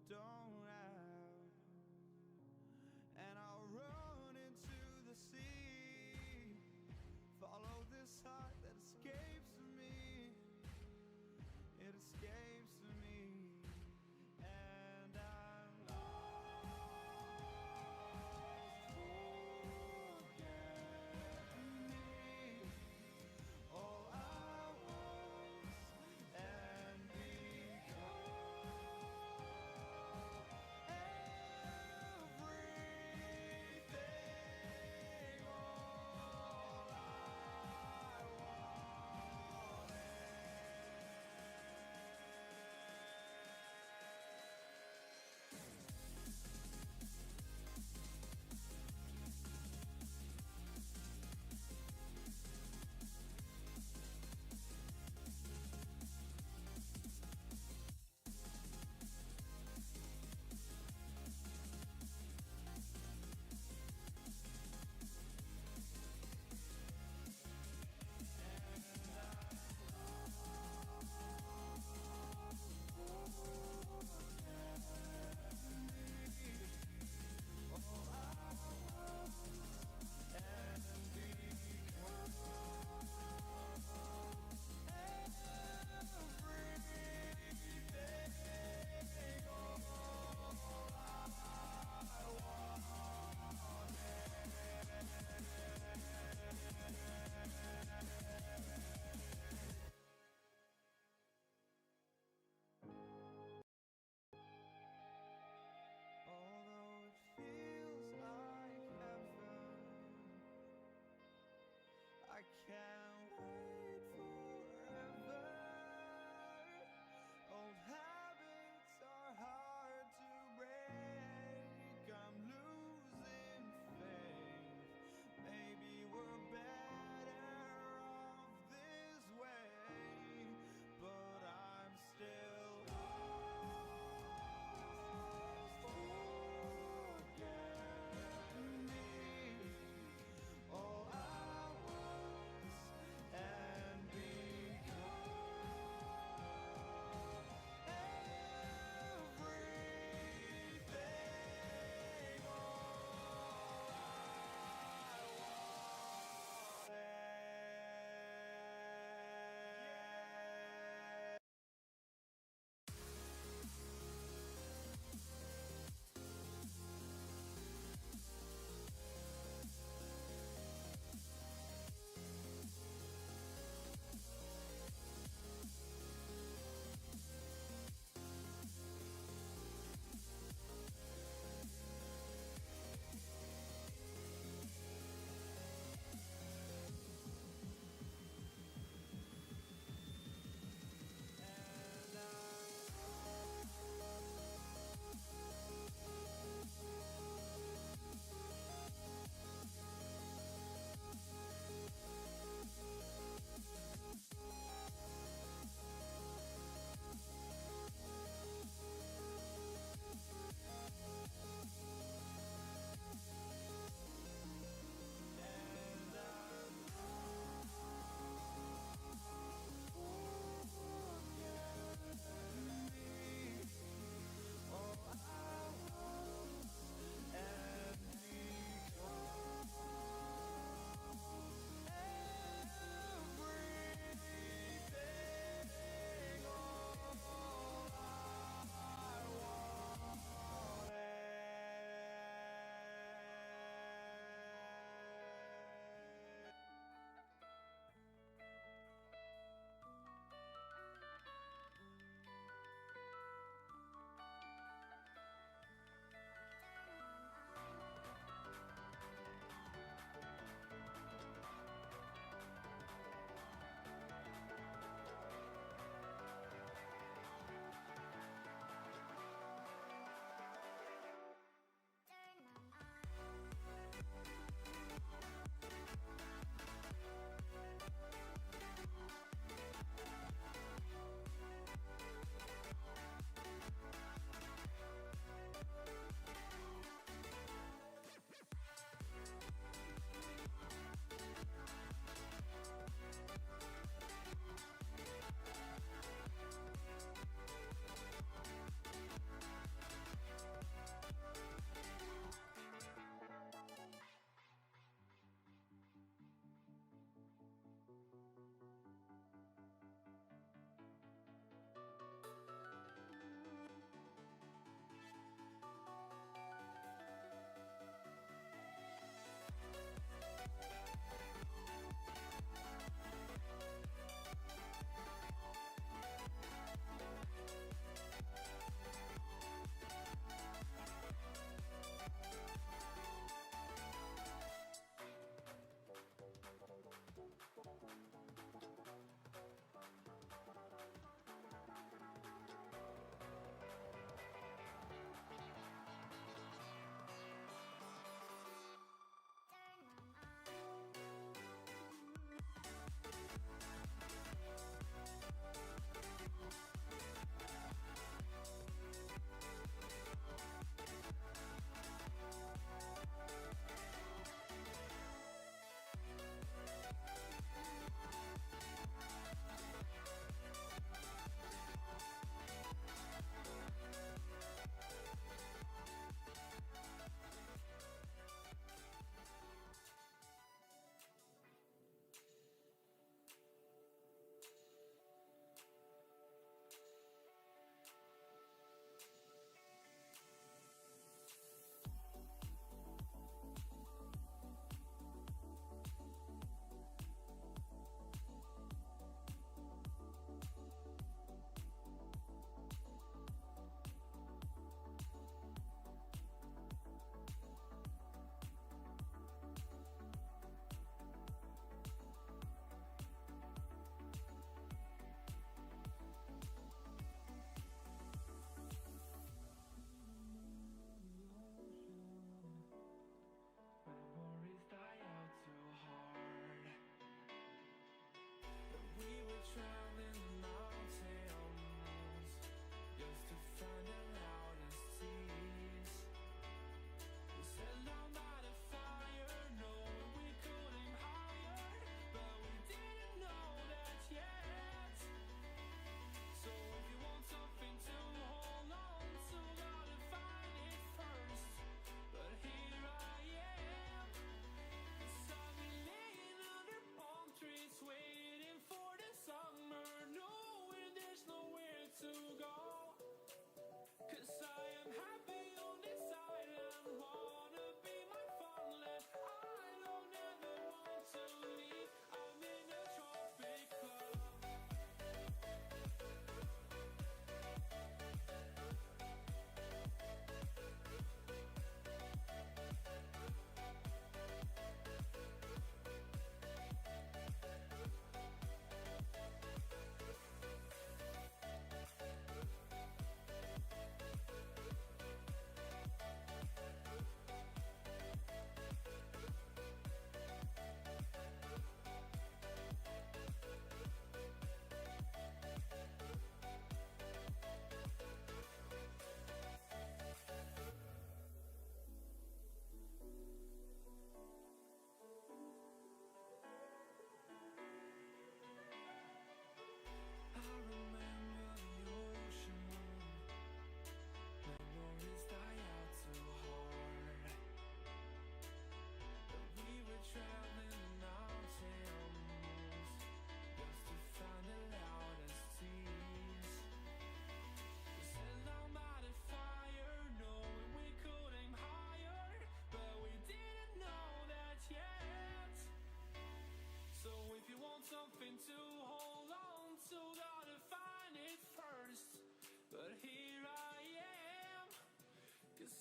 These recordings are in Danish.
don't have, and I'll run into the sea, follow this heart that escapes me, it escapes me, and I'm lost. Forget me, all I was, and because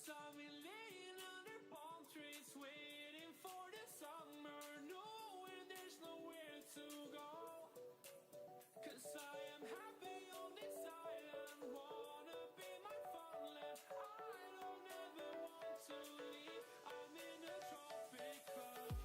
I've been laying under palm trees, waiting for the summer, knowing there's nowhere to go. 'Cause I am happy on this island, wanna be my funland. I don't ever want to leave, I'm in a tropic club.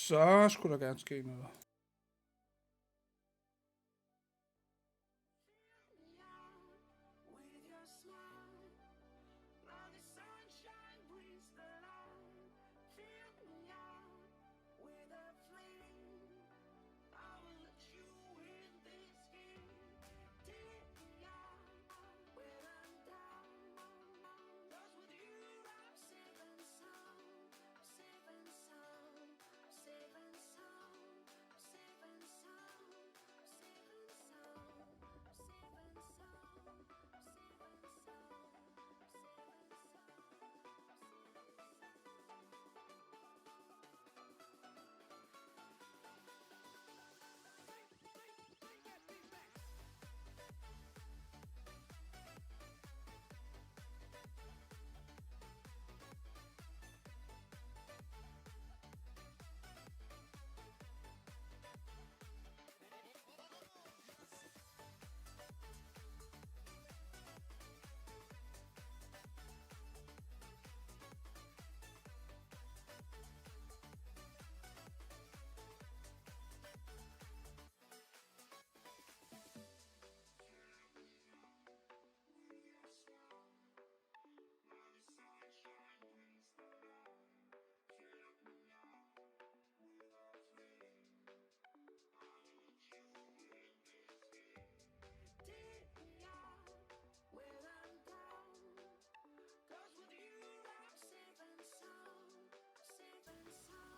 Så skulle der gerne ske noget. With your smile, now the sunshine brings the light. Fill me out with a flame. I will let you in this game. Take me out when I'm down. 'Cause with you I'm safe and sound. Safe and sound. Safe and sound. Safe and sound. Safe and sound. Safe and sound.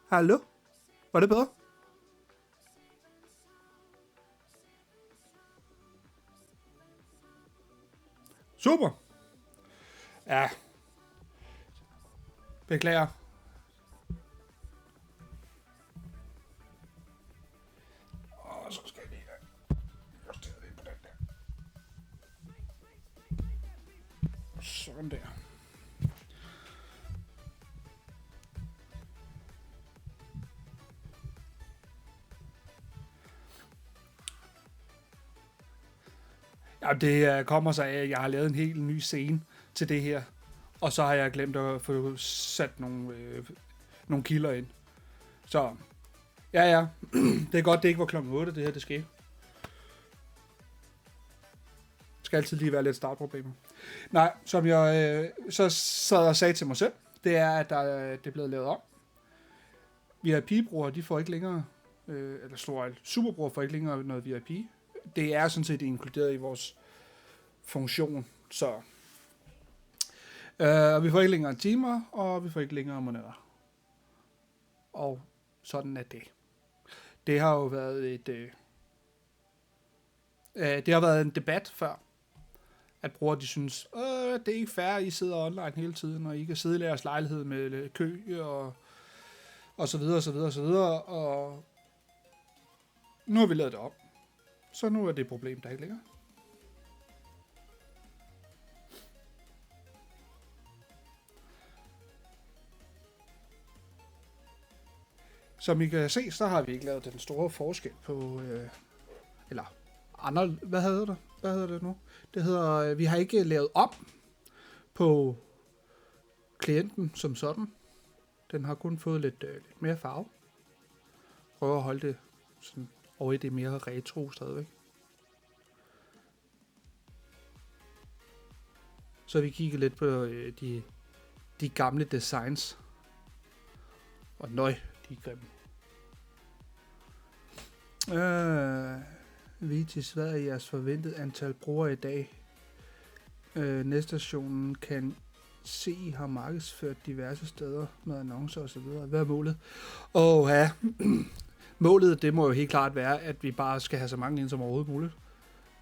Hallo? Var det bedre? Super. Ja. Beklager. Så skal jeg lige justere lidt på den der. Sådan der. Ja, det kommer sig af, at jeg har lavet en helt ny scene til det her. Og så har jeg glemt at få sat nogle kilder ind. Så, ja. Det er godt, det ikke var klokken 8, det her, det skete. Det skal altid lige være lidt startproblemer. Nej, som jeg så sad og sagde til mig selv, det er, at det er blevet lavet om. VIP-brugere, de får ikke længere, eller store superbrugere får ikke længere noget VIP. Det er sådan set inkluderet i vores funktion, så vi får ikke længere timer, og vi får ikke længere måneder. Og sådan er det. Det har jo været det har været en debat før, at brugere de synes, det er ikke fair, at I sidder online hele tiden, og I kan sidde i jeres lejlighed med kø og så videre, og så videre, og så videre, og nu har vi lavet det om. Så nu er det et problem, der ikke længere. Som I kan se, så har vi ikke lavet den store forskel på, eller andre, hvad hedder det nu? Det hedder, vi har ikke lavet om på klienten som sådan. Den har kun fået lidt mere farve. Prøver at holde det sådan over i det mere retro stadigvæk. Så vi kigger lidt på de gamle designs. Og nøj, de er grimme. Vi til Sverige jeres forventet antal brugere i dag. Næstationen kan se, I har markedsført diverse steder med annoncer osv. Hvad er målet? Målet, det må jo helt klart være, at vi bare skal have så mange ind som overhovedet muligt.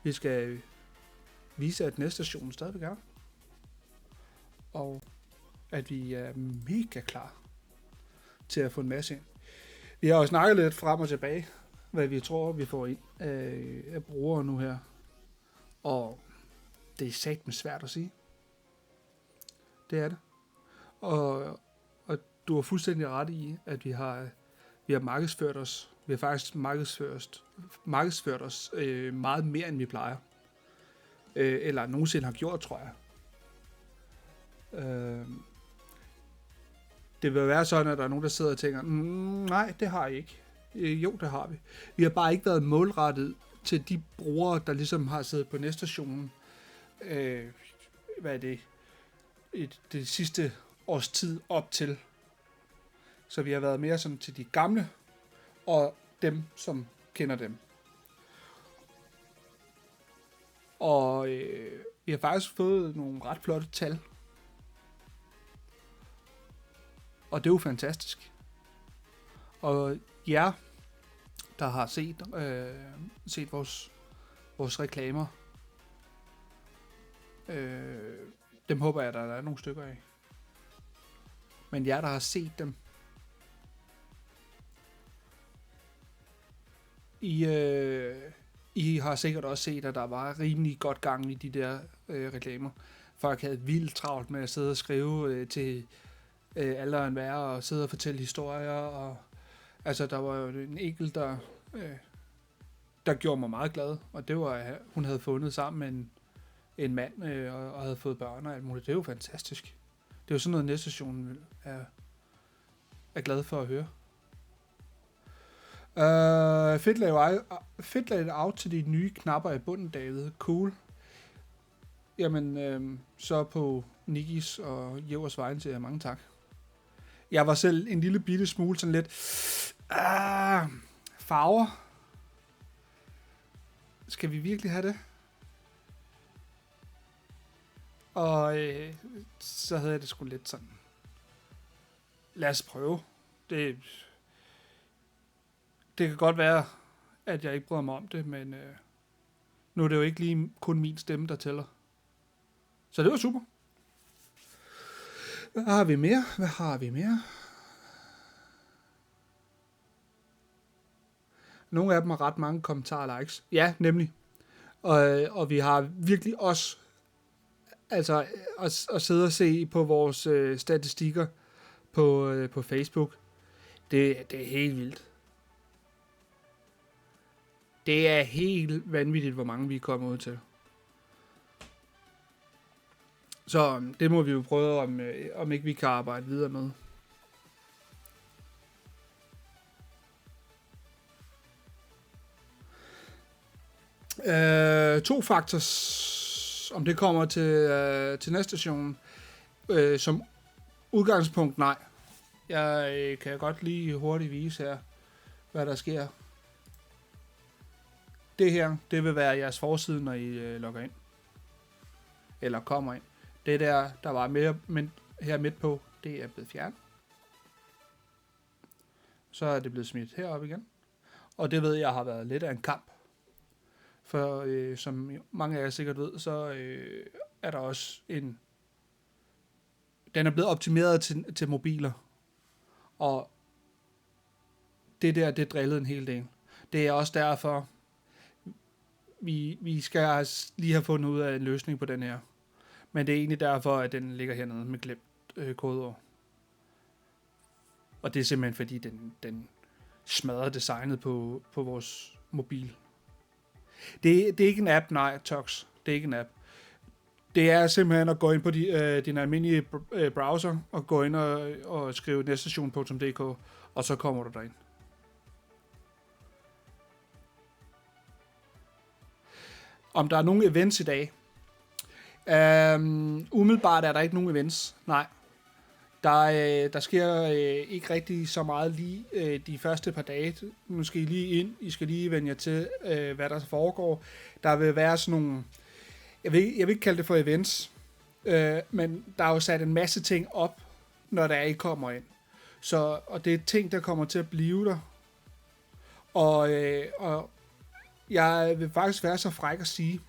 Vi skal vise, at næstationen stadigvæk er. Og at vi er mega klar til at få en masse ind. Vi har jo snakket lidt frem og tilbage, hvad vi tror, vi får ind af brugere nu her. Og det er satme svært at sige. Det er det. Og du har fuldstændig ret i, at vi har markedsført os. Vi har faktisk markedsført os meget mere, end vi plejer. Eller nogensinde har gjort, tror jeg. det vil være sådan, at der er nogen, der sidder og tænker, nej, det har I ikke. Jo, det har vi. Vi har bare ikke været målrettet til de brugere, der ligesom har siddet på næstationen. Hvad er det? Det sidste års tid op til. Så vi har været mere sådan til de gamle, og dem, som kender dem. Og vi har faktisk fået nogle ret flotte tal. Og det er jo fantastisk. Og jer, der har set vores reklamer, dem håber jeg, der er nogle stykker af. Men jer, der har set dem, I har sikkert også set, at der var rimelig godt gang i de der reklamer. Folk havde vildt travlt med at sidde og skrive til alle og enhver, og sidde og fortælle historier. Og, altså, der var jo en enkelt, der gjorde mig meget glad, og det var, at hun havde fundet sammen med en mand og havde fået børn og alt muligt. Det er jo fantastisk. Det er jo sådan noget, næstationen er glad for at høre. Fedt layout til de nye knapper i bunden, David. Cool. Jamen, så på Nikis og Jævers vejen til jer mange tak. Jeg var selv en lille bitte smule sådan lidt farver. Skal vi virkelig have det? Og så havde jeg det sgu lidt sådan. Lad os prøve. Det kan godt være, at jeg ikke bryder mig om det, men nu er det jo ikke lige kun min stemme, der tæller. Så det var super. Hvad har vi mere? Nogle af dem har ret mange kommentarer og likes. Ja, nemlig. Og vi har virkelig også altså at sidde og se på vores statistikker på Facebook. Det er helt vildt. Det er helt vanvittigt, hvor mange vi er kommet ud til. Så det må vi jo prøve, om ikke vi kan arbejde videre med. To faktors, om det kommer til næste station, som udgangspunkt nej. Jeg kan godt lige hurtigt vise her, hvad der sker. Det her, det vil være jeres forside, når I logger ind. Eller kommer ind. Det der var mere her midt på, det er blevet fjernet. Så er det blevet smidt heroppe igen. Og det ved jeg har været lidt af en kamp. For som mange af jer sikkert ved, så er der også den er blevet optimeret til mobiler. Og det drillede en hel del. Det er også derfor, vi skal lige have fundet ud af en løsning på den her. Men det er egentlig derfor, at den ligger hernede med glemt kodeord. Og det er simpelthen fordi, den smadrer designet på vores mobil. Det er ikke en app, nej, Tox. Det er ikke en app. Det er simpelthen at gå ind på din almindelige browser, og gå ind og skrive næstation.dk, og så kommer du derind. Om der er nogle events i dag? Umiddelbart er der ikke nogen events, nej. Der sker ikke rigtig så meget lige de første par dage. Måske lige ind. I skal lige vende jer til, hvad der foregår. Der vil være sådan nogle... Jeg vil ikke kalde det for events, men der er jo sat en masse ting op, når der I kommer ind. Og det er ting, der kommer til at blive der. Og jeg vil faktisk være så fræk at sige,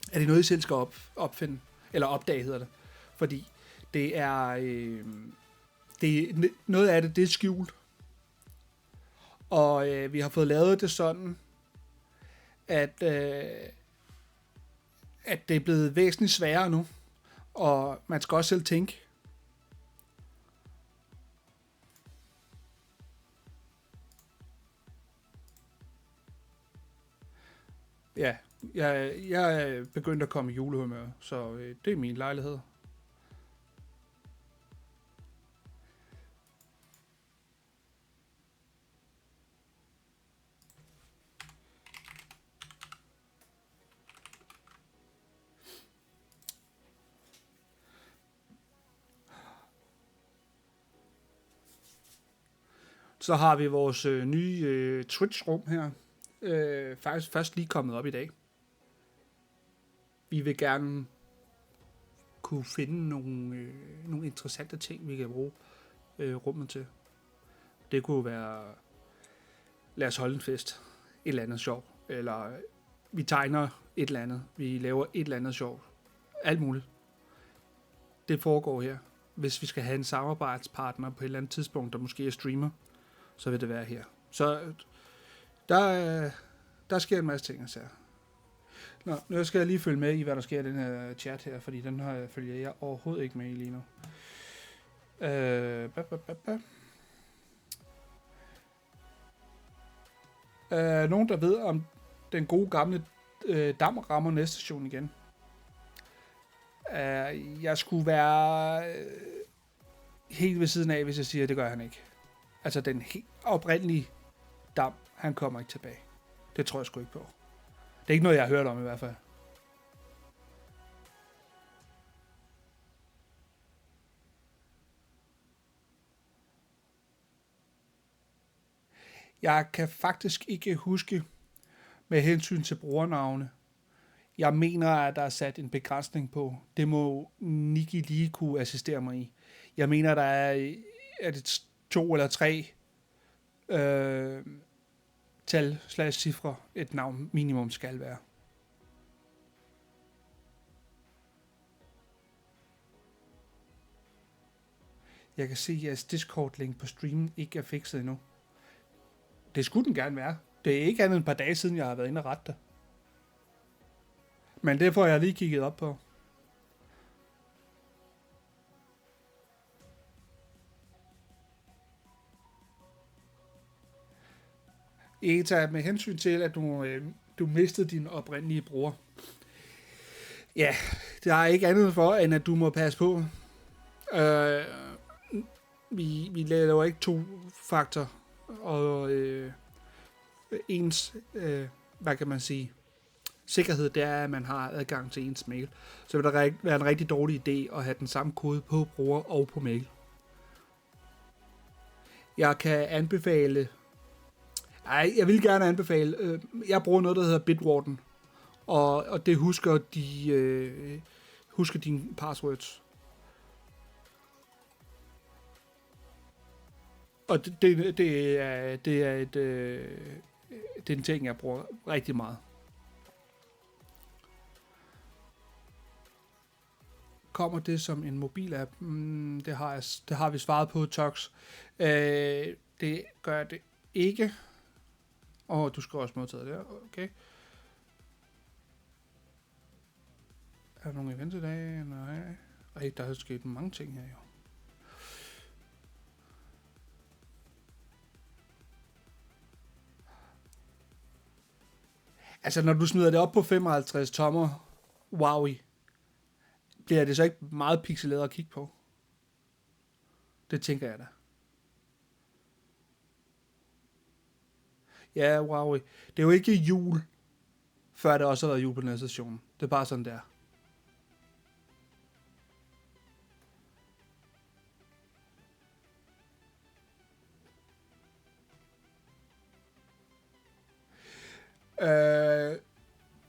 at det er noget, I selv skal opfinde. Eller opdage, hedder det. Fordi det er... noget af det er skjult. Og vi har fået lavet det sådan, at det er blevet væsentligt sværere nu. Og man skal også selv tænke. Ja, jeg er begyndt at komme i julehumør, så det er min lejlighed. Så har vi vores nye Twitch-rum her. Faktisk først lige kommet op i dag. Vi vil gerne kunne finde nogle interessante ting, vi kan bruge rummet til. Det kunne være, lad os holde en fest, et eller andet sjov, eller vi tegner et eller andet, vi laver et eller andet sjov, alt muligt. Det foregår her. Hvis vi skal have en samarbejdspartner på et eller andet tidspunkt, der måske er streamer, så vil det være her. Så der sker en masse ting, altså. Nå, nu skal jeg lige følge med i, hvad der sker i den her chat her, fordi den følger jeg overhovedet ikke med i lige nu. Nogen, der ved, om den gode gamle Dam rammer næste station igen? Jeg skulle være helt ved siden af, hvis jeg siger, at det gør han ikke. Altså den helt oprindelige Dam, han kommer ikke tilbage. Det tror jeg sgu ikke på. Det er ikke noget, jeg har hørt om i hvert fald. Jeg kan faktisk ikke huske med hensyn til brugernavne. Jeg mener, at der er sat en begrænsning på. Det må Niki lige kunne assistere mig i. Jeg mener, der er det 2 eller 3 tal/cifre, et navn minimum skal være. Jeg kan se, at jeres Discord-link på streamen ikke er fikset endnu. Det skulle den gerne være. Det er ikke andet end et par dage siden, jeg har været inde og rette det. Men det får jeg lige kigget op på. Eta, med hensyn til, at du mistede din oprindelige bror. Ja, der er ikke andet for, end at du må passe på. Vi laver ikke 2-faktor og ens, hvad kan man sige, sikkerhed, det er, at man har adgang til ens mail. Så vil der være en rigtig dårlig idé at have den samme kode på bruger og på mail. Jeg kan anbefale, jeg vil gerne anbefale, jeg bruger noget, der hedder Bitwarden, og det husker dine passwords. Og det er en ting, jeg bruger rigtig meget. Kommer det som en mobilapp? Det har vi svaret på, Tox. Det gør det ikke. Du skal også modtage det. Okay. Er der nogen event i dag? Nej. Der er sket mange ting her, jo. Altså, når du smider det op på 55 tommer, wowi, bliver det så ikke meget pixeleret at kigge på? Det tænker jeg da. Ja, wowi. Det er jo ikke jul, før det også har været jul på den her station. Det er bare sådan der.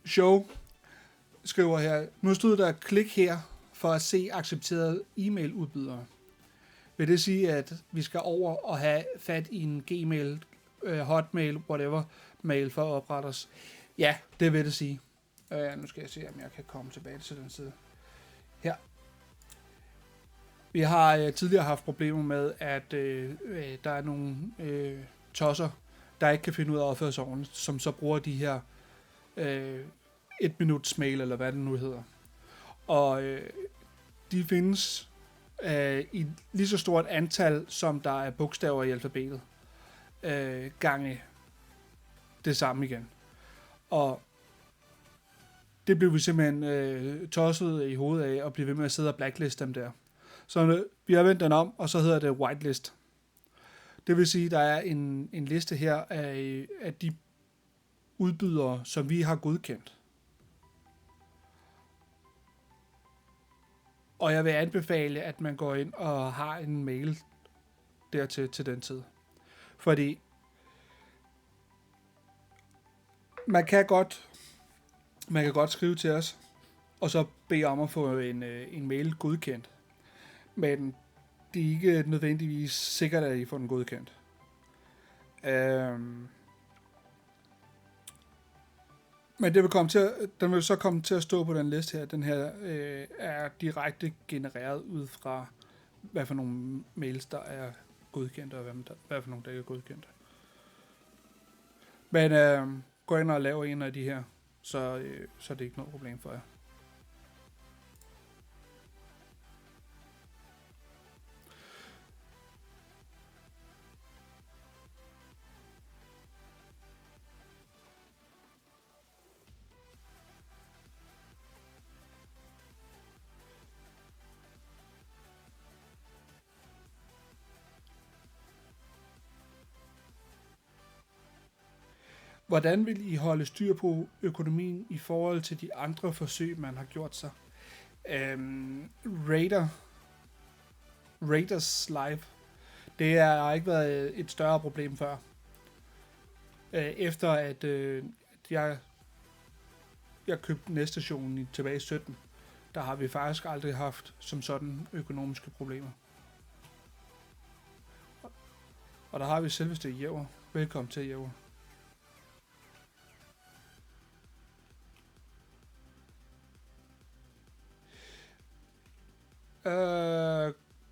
Show skriver her, nu stod der klik her for at se accepterede e-mail-udbydere. Vil det sige, at vi skal over og have fat i en Gmail, Hotmail, whatever, mail for at oprette os? Ja, det vil det sige. Nu skal jeg se, om jeg kan komme tilbage til den side. Her. Vi har tidligere haft problemer med, at der er nogle tosser, der ikke kan finde ud af at opføre sig ordentligt, som så bruger de her 1 minuts mail, eller hvad det nu hedder. Og de findes i lige så stort antal, som der er bogstaver i alfabetet, gange det samme igen. Og det blev vi simpelthen tosset i hovedet af, og blev ved med at sidde og blackliste dem der. Så vi har vendt den om, og så hedder det whitelist. Det vil sige, at der er en liste her af de udbydere, som vi har godkendt. Og jeg vil anbefale, at man går ind og har en mail dertil til den tid. Fordi man kan godt skrive til os, og så bede om at få en mail godkendt. Men det er ikke nødvendigvis sikkert, at I får den godkendt. Men den vil så komme til at stå på den liste her. Den her er direkte genereret ud fra, hvad for nogle mails, der er godkendt, og hvad for nogle, der ikke er godkendt. Men gå ind og lav en af de her, så er det ikke noget problem for jer. Hvordan vil I holde styr på økonomien i forhold til de andre forsøg, man har gjort sig? Raiders Live. Det har ikke været et større problem før. Efter at jeg købte næststationen tilbage i 17, der har vi faktisk aldrig haft som sådan økonomiske problemer. Og der har vi selveste Jæver. Velkommen til, Jæver.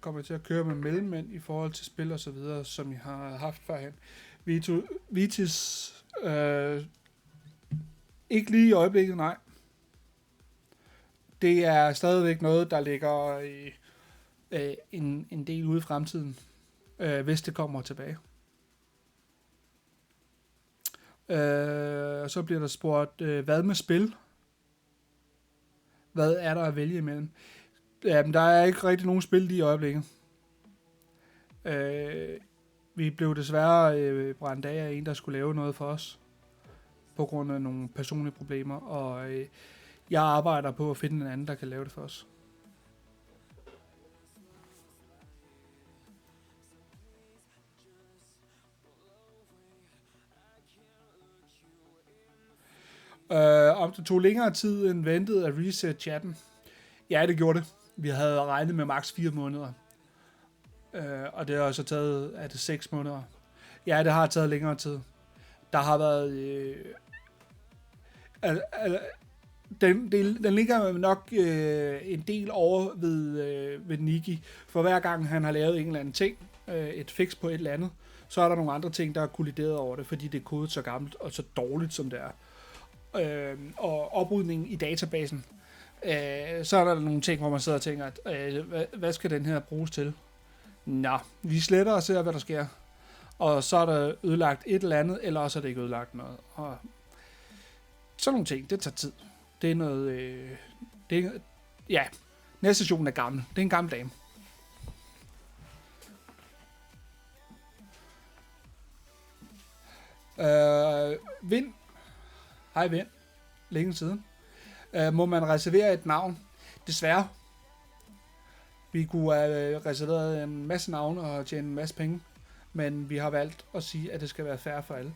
Kommer til at køre med mellemmænd i forhold til spil og så videre, som I har haft førhen. Vitis ikke lige i øjeblikket, nej. Det er stadigvæk noget, der ligger en del ude i fremtiden, hvis det kommer tilbage. Så bliver der spurgt, hvad med spil? Hvad er der at vælge imellem? Jamen, der er ikke rigtig nogen spil lige i øjeblikket. Vi blev desværre brændt af en, der skulle lave noget for os, på grund af nogle personlige problemer, og jeg arbejder på at finde en anden, der kan lave det for os. Om det tog længere tid end ventet at reset chatten. Ja, det gjorde det. Vi havde regnet med maks 4 måneder. Og det har så taget, 6 måneder. Ja, det har taget længere tid. Der har været... Den ligger nok en del over ved Niki. For hver gang han har lavet en eller anden ting, et fix på et eller andet, så er der nogle andre ting, der er kollideret over det, fordi det er kodet så gammelt og så dårligt, som det er. Og oprydningen i databasen, så er der nogle ting, hvor man sidder og tænker, at hvad skal den her bruges til? Nå, vi sletter og ser, hvad der sker. Og så er der ødelagt et eller andet, eller også er det ikke ødelagt noget. Og sådan nogle ting, det tager tid. Det er noget... næste station er gammel. Det er en gammel dame. Vind. Hej Vind. Længe siden. Må man reservere et navn? Desværre. Vi kunne have reserveret en masse navne og tjene en masse penge, men vi har valgt at sige, at det skal være fair for alle.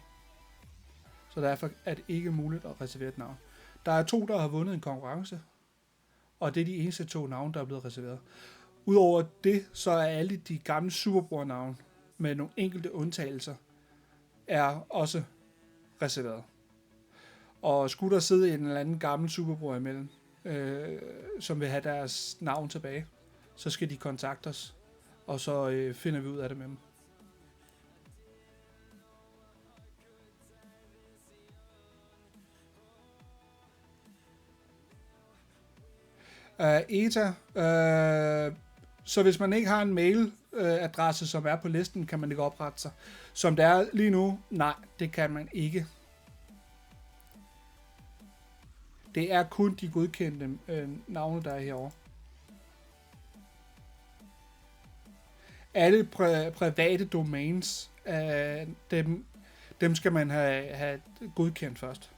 Så derfor er det ikke muligt at reservere et navn. Der er 2, der har vundet en konkurrence, og det er de eneste 2 navne, der er blevet reserveret. Udover det, så er alle de gamle Superbror-navne, med nogle enkelte undtagelser, er også reserveret. Og skulle der sidde en eller anden gammel Superbror imellem, som vil have deres navn tilbage, så skal de kontakte os, og så finder vi ud af det med dem. ETA, så hvis man ikke har en mailadresse, som er på listen, kan man ikke oprette sig. Som det er lige nu, nej, det kan man ikke. Det er kun de godkendte navne, der er herovre. Alle private domains, dem skal man have godkendt først.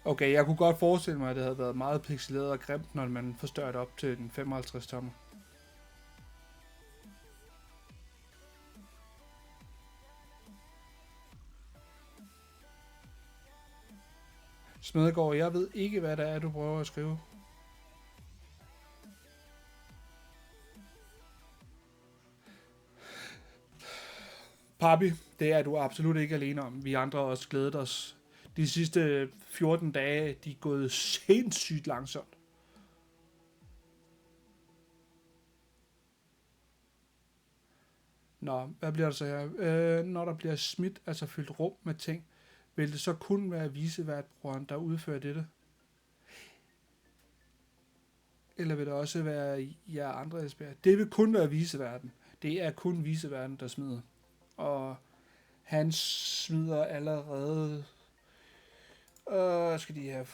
Okay, jeg kunne godt forestille mig, at det havde været meget pixeleret og grimt, når man forstørrer det op til den 55 tommer. Smedegaard, jeg ved ikke, hvad det er, du prøver at skrive. Papi, det er du absolut ikke alene om. Vi andre har også glædet os. De sidste 14 dage, de er gået sindssygt langsomt. Nå, hvad bliver der så her? Når der bliver smidt, altså fyldt rum med ting, vil det så kun være viceværtbrugeren, der udfører dette? Eller vil det også være jer andre SP'er? Det vil kun være viceværten. Det er kun viceværten, der smider. Og han smider allerede... skal de have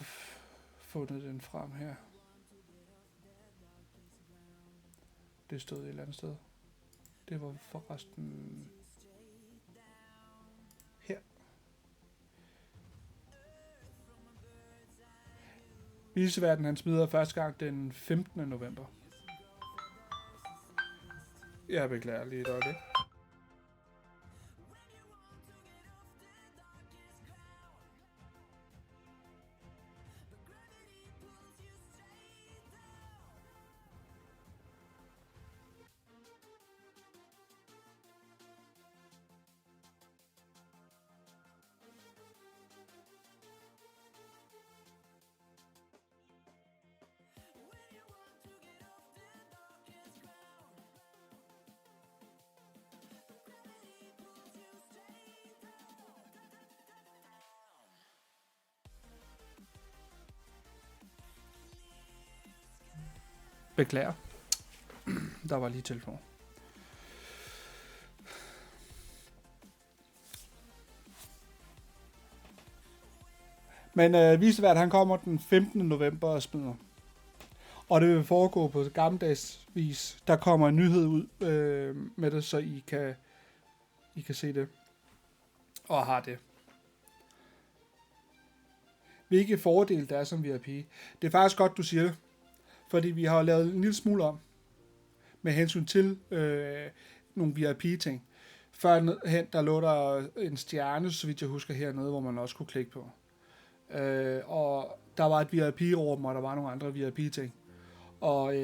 fundet den frem her? Det stod et eller andet sted. Det var forresten... her. Viceverden, han smider første gang den 15. november. Jeg beklager lige et øjeblik. Beklager. Der var lige telefon. Men vicevært, han kommer den 15. november og smider. Og det vil foregå på gammeldags vis. Der kommer en nyhed ud med det, så I kan se det. Og har det. Hvilke fordele der er som VIP? Det er faktisk godt, du siger det. Fordi vi har lavet en lille smule om med hensyn til nogle VIP-ting. Førhen, der lå der en stjerne, så vidt jeg husker hernede, hvor man også kunne klikke på. Og der var et VIP-rum, og der var nogle andre VIP-ting. Og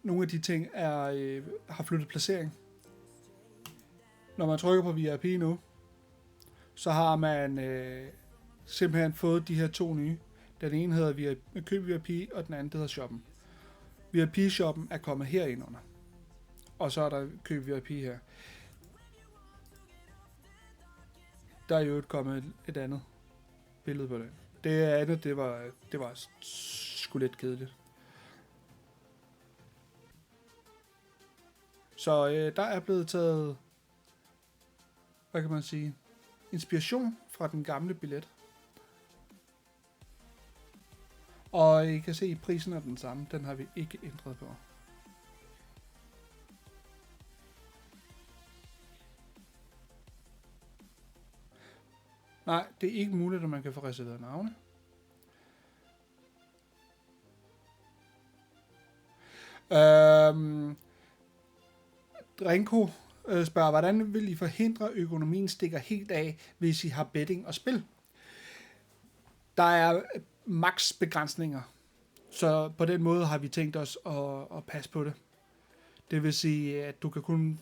nogle af de ting har flyttet placering. Når man trykker på VIP nu, så har man simpelthen fået de her to nye. Den ene hedder Køb VIP, og den anden hedder Shoppen. VIP-shoppen er kommet herind under. Og så er der Køb VIP her. Der er jo kommet et andet billede på det. Det andet, det var sgu lidt kedeligt. Så der er blevet taget, hvad kan man sige, inspiration fra den gamle billet. Og I kan se, at prisen er den samme. Den har vi ikke ændret på. Nej, det er ikke muligt, at man kan få reserveret navne. Renko spørger, hvordan vil I forhindre, at økonomien stikker helt af, hvis I har betting og spil? Der er max begrænsninger, så på den måde har vi tænkt os at passe på det. Det vil sige, at du kan kun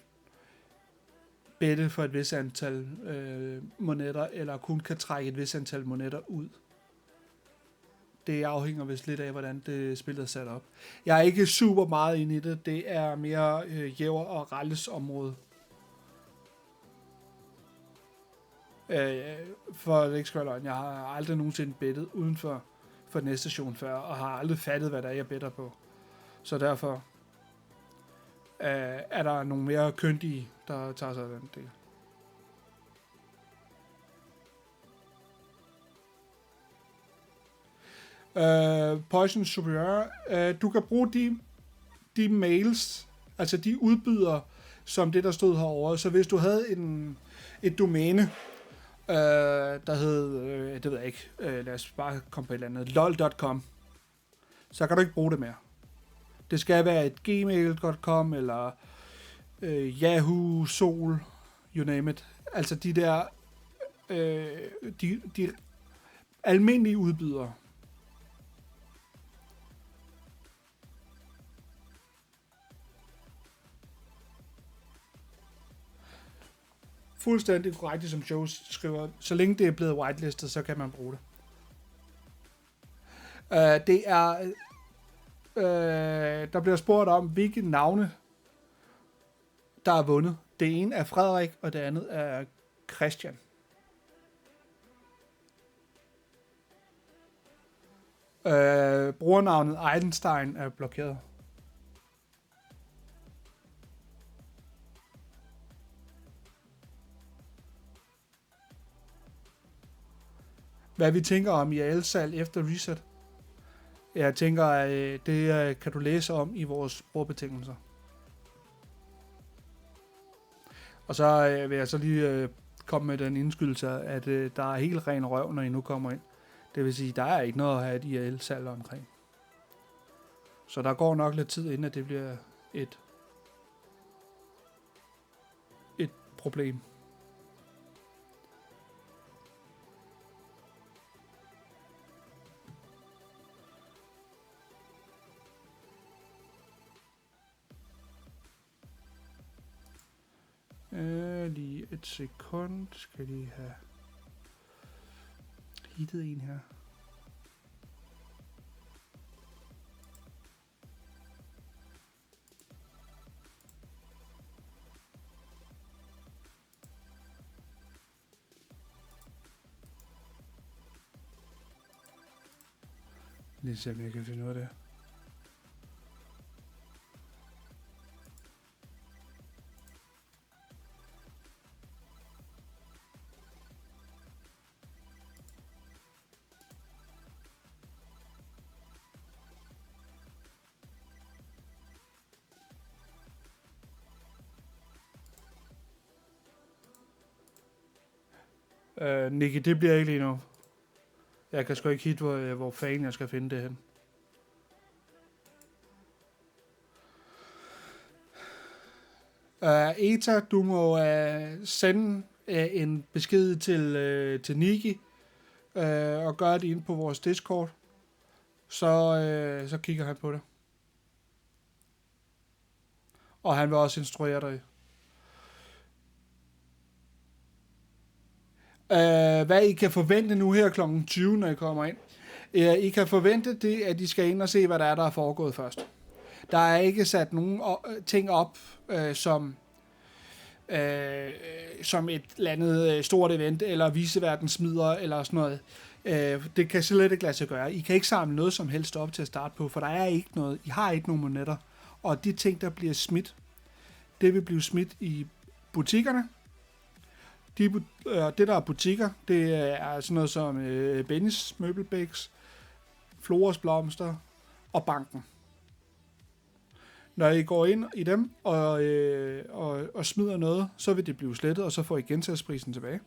bette for et vis antal monetter, eller kun kan trække et vis antal monetter ud. Det afhænger vist lidt af, hvordan det spillet er sat op. Jeg er ikke super meget inde i det. Det er mere Jæver og Ralles område. For det ikke skal være løgn. Jeg har aldrig nogensinde bettet uden for næste station før, og har aldrig fattet, hvad der er, jeg better på. Så derfor er der nogle mere kyndige, der tager sig af den del. Poison Superior, du kan bruge de mails, altså de udbydere, som det der stod herovre. Så hvis du havde et domæne, der hed, det ved jeg ikke, lad os bare komme på et eller andet, lol.com, så kan du ikke bruge det mere. Det skal være et gmail.com, eller Yahoo, Sol, you name it. Altså de der, de almindelige udbydere. Fuldstændig korrekt, som Joe skriver. Så længe det er blevet whitelistet, så kan man bruge det. Det er... der bliver spurgt om, hvilke navne, der er vundet. Det ene er Frederik, og det andet er Christian. Brugernavnet Eisenstein er blokeret. Hvad vi tænker om IRL-salg efter reset? Jeg tænker, at det kan du læse om i vores brugerbetingelser. Og så vil jeg så lige komme med den indskydelse, at der er helt ren røv, når I nu kommer ind. Det vil sige, der er ikke noget at have et IRL-salg omkring. Så der går nok lidt tid, inden at det bliver et problem. Lige et sekund. Skal lige have hittet en her. Lige se, om jeg kan finde ud af det. Nicky, det bliver ikke lige nu. Jeg kan sgu ikke hitte, hvor fanden jeg skal finde det hen. Eta, du må sende en besked til Nicky og gøre det ind på vores Discord. Så kigger han på det. Og han vil også instruere dig. Hvad I kan forvente nu her kl. 20, når I kommer ind. I kan forvente det, at I skal ind og se, hvad der er foregået først. Der er ikke sat nogen ting op, som et eller andet stort event, eller viseverden smider, eller sådan noget. Det kan slet ikke lade sig gøre. I kan ikke samle noget som helst op til at starte på, for der er ikke noget. I har ikke nogen monetter. Og de ting, der bliver smidt, det vil blive smidt i butikkerne. Det der er butikker, det er sådan noget som Bennys Møbelbæks, Floras Blomster og banken. Når I går ind i dem og smider noget, så vil det blive slettet, og så får I gensalgsprisen tilbage.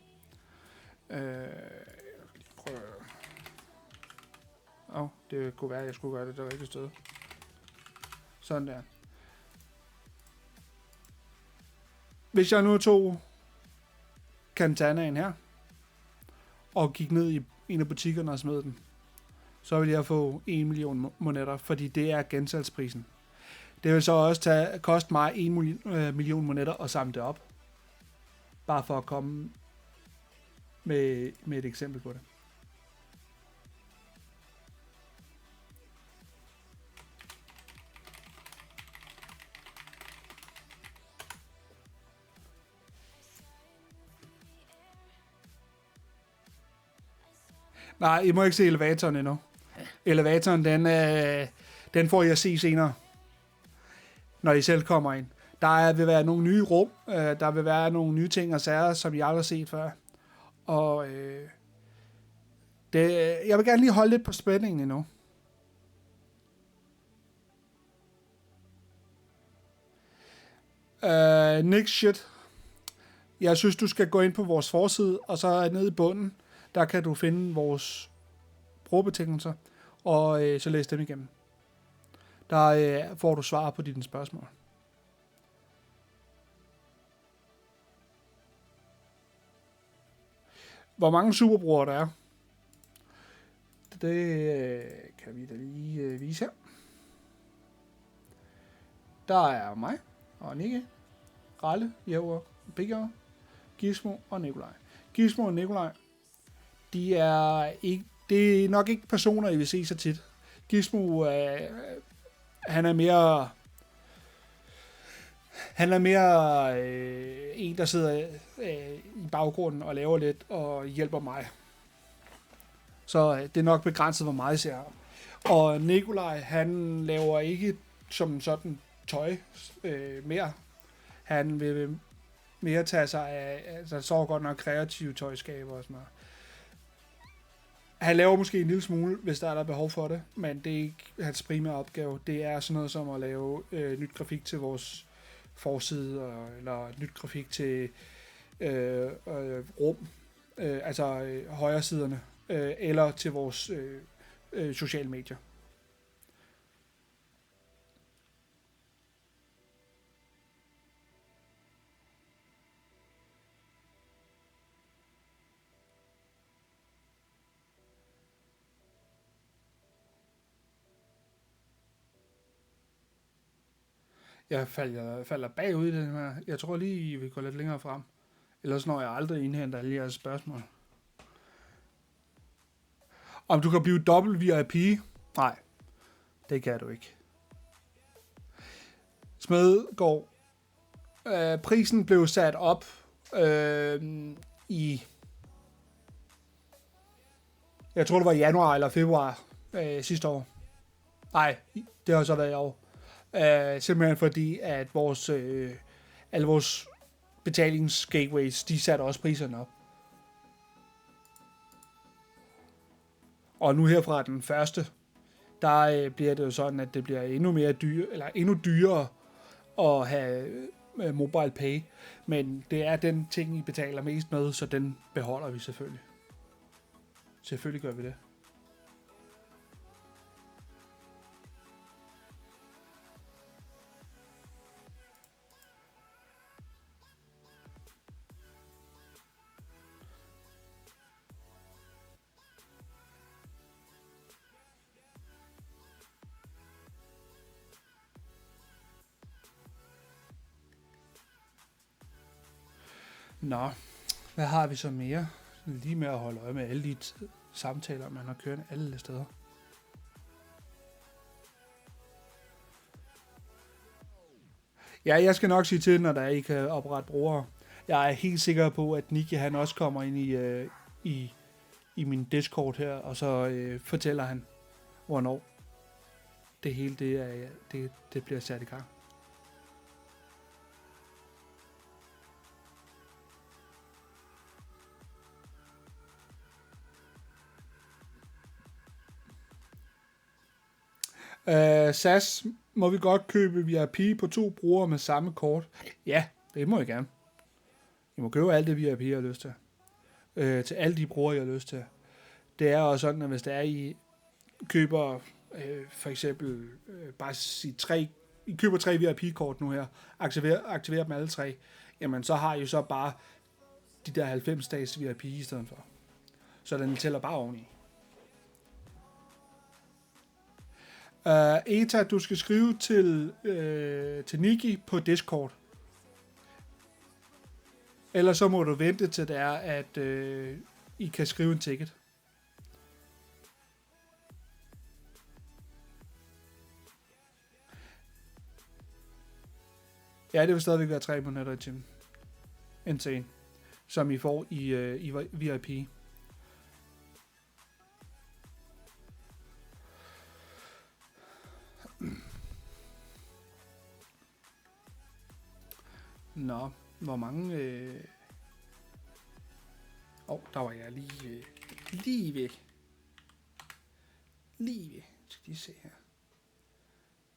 Det kunne være, at jeg skulle gøre det rigtige sted. Sådan der. Hvis jeg nu tog Cantanaen her, og gik ned i en af butikkerne og smed den, så vil jeg få 1 million monetter, fordi det er gensalgsprisen. Det vil så også koste mig 1 million monetter at samle det op. Bare for at komme med et eksempel på det. Nej, I må ikke se elevatoren endnu. Elevatoren, den får I at se senere, når I selv kommer ind. Der vil være nogle nye rum, der vil være nogle nye ting og sager, som I aldrig har set før. Og jeg vil gerne lige holde lidt på spændingen endnu. Next shit. Jeg synes, du skal gå ind på vores forside, og så nede i bunden, der kan du finde vores brugerbetingelser, og så læs dem igennem. Der får du svar på dine spørgsmål. Hvor mange superbrugere der er, det kan vi da lige vise her. Der er mig og Nikke, Ralle, Jæver, Bigger, Gizmo og Nikolaj. Gizmo og Nikolaj, det er nok ikke personer, I vil se så tit. Gizmo, han er mere en, der sidder i baggrunden og laver lidt og hjælper mig. Så det er nok begrænset, hvor meget jeg ser ham. Og Nikolaj, han laver ikke som sådan tøj mere. Han vil mere tage sig af, altså så godt nok kreative tøjskaber og sådan noget. Han laver måske en lille smule, hvis der er behov for det, men det er ikke hans primære opgave. Det er sådan noget som at lave nyt grafik til vores forside, eller nyt grafik til rum, altså højre siderne, eller til vores sociale medier. Jeg falder bagud i den her. Jeg tror lige, I vil gå lidt længere frem. Ellers når jeg aldrig indhenter alle jeres spørgsmål. Om du kan blive dobbelt VIP? Nej, det kan du ikke. Smedgaard. Prisen blev sat op i... Jeg tror, det var januar eller februar sidste år. Nej, det har så været i år. Simpelthen fordi, at alle vores betalingsgateways, de satte også priserne op. Og nu her fra den første, der bliver det jo sådan, at det bliver endnu dyrere at have mobile pay. Men det er den ting, I betaler mest med, så den beholder vi selvfølgelig. Selvfølgelig gør vi det. Nå, hvad har vi så mere? Lige med at holde øje med alle de samtaler, man har kørt alle steder. Ja, jeg skal nok sige til, når der ikke kan oprette brugere. Jeg er helt sikker på, at Nicky han også kommer ind i min Discord her, og så fortæller han, hvornår det hele det bliver sat i gang. SAS, må vi godt købe VIP på 2 brugere med samme kort? Ja, det må I gerne. I må købe alt det VIP, I har lyst til. Til alle de brugere, I har lyst til. Det er også sådan, at hvis det er, I køber for eksempel bare sige 3, I køber 3 VIP-kort nu her, aktiverer dem alle 3, jamen så har I så bare de der 90 dages VIP i stedet for. Så den tæller bare oveni. Eta, du skal skrive til Nicky på Discord. Ellers så må du vente til det er, at I kan skrive en ticket. Ja, det vil stadigvæk være 3 måneder i timen. Insane. Som I får i VIP. Nå, hvor mange... der var jeg lige væk. Lige væk. Skal lige se her.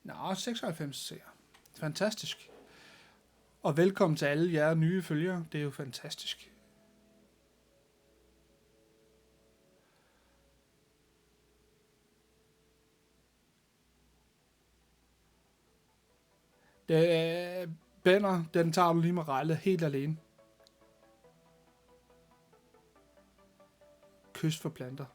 Nå, 96 ser. Fantastisk. Og velkommen til alle jer nye følgere. Det er jo fantastisk. Banner, den tager du lige med Rejle helt alene. Kyst for planter.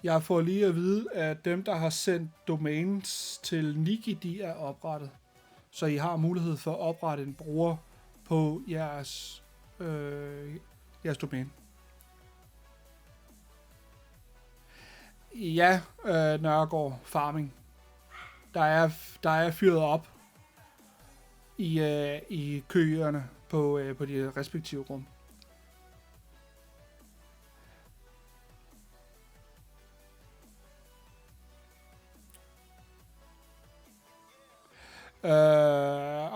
Jeg får lige at vide, at dem, der har sendt domains til Niki, de er oprettet. Så I har mulighed for at oprette en bruger på jeres domæne. Ja, Nørregård Farming. Der er fyret op i køerne på de respektive rum.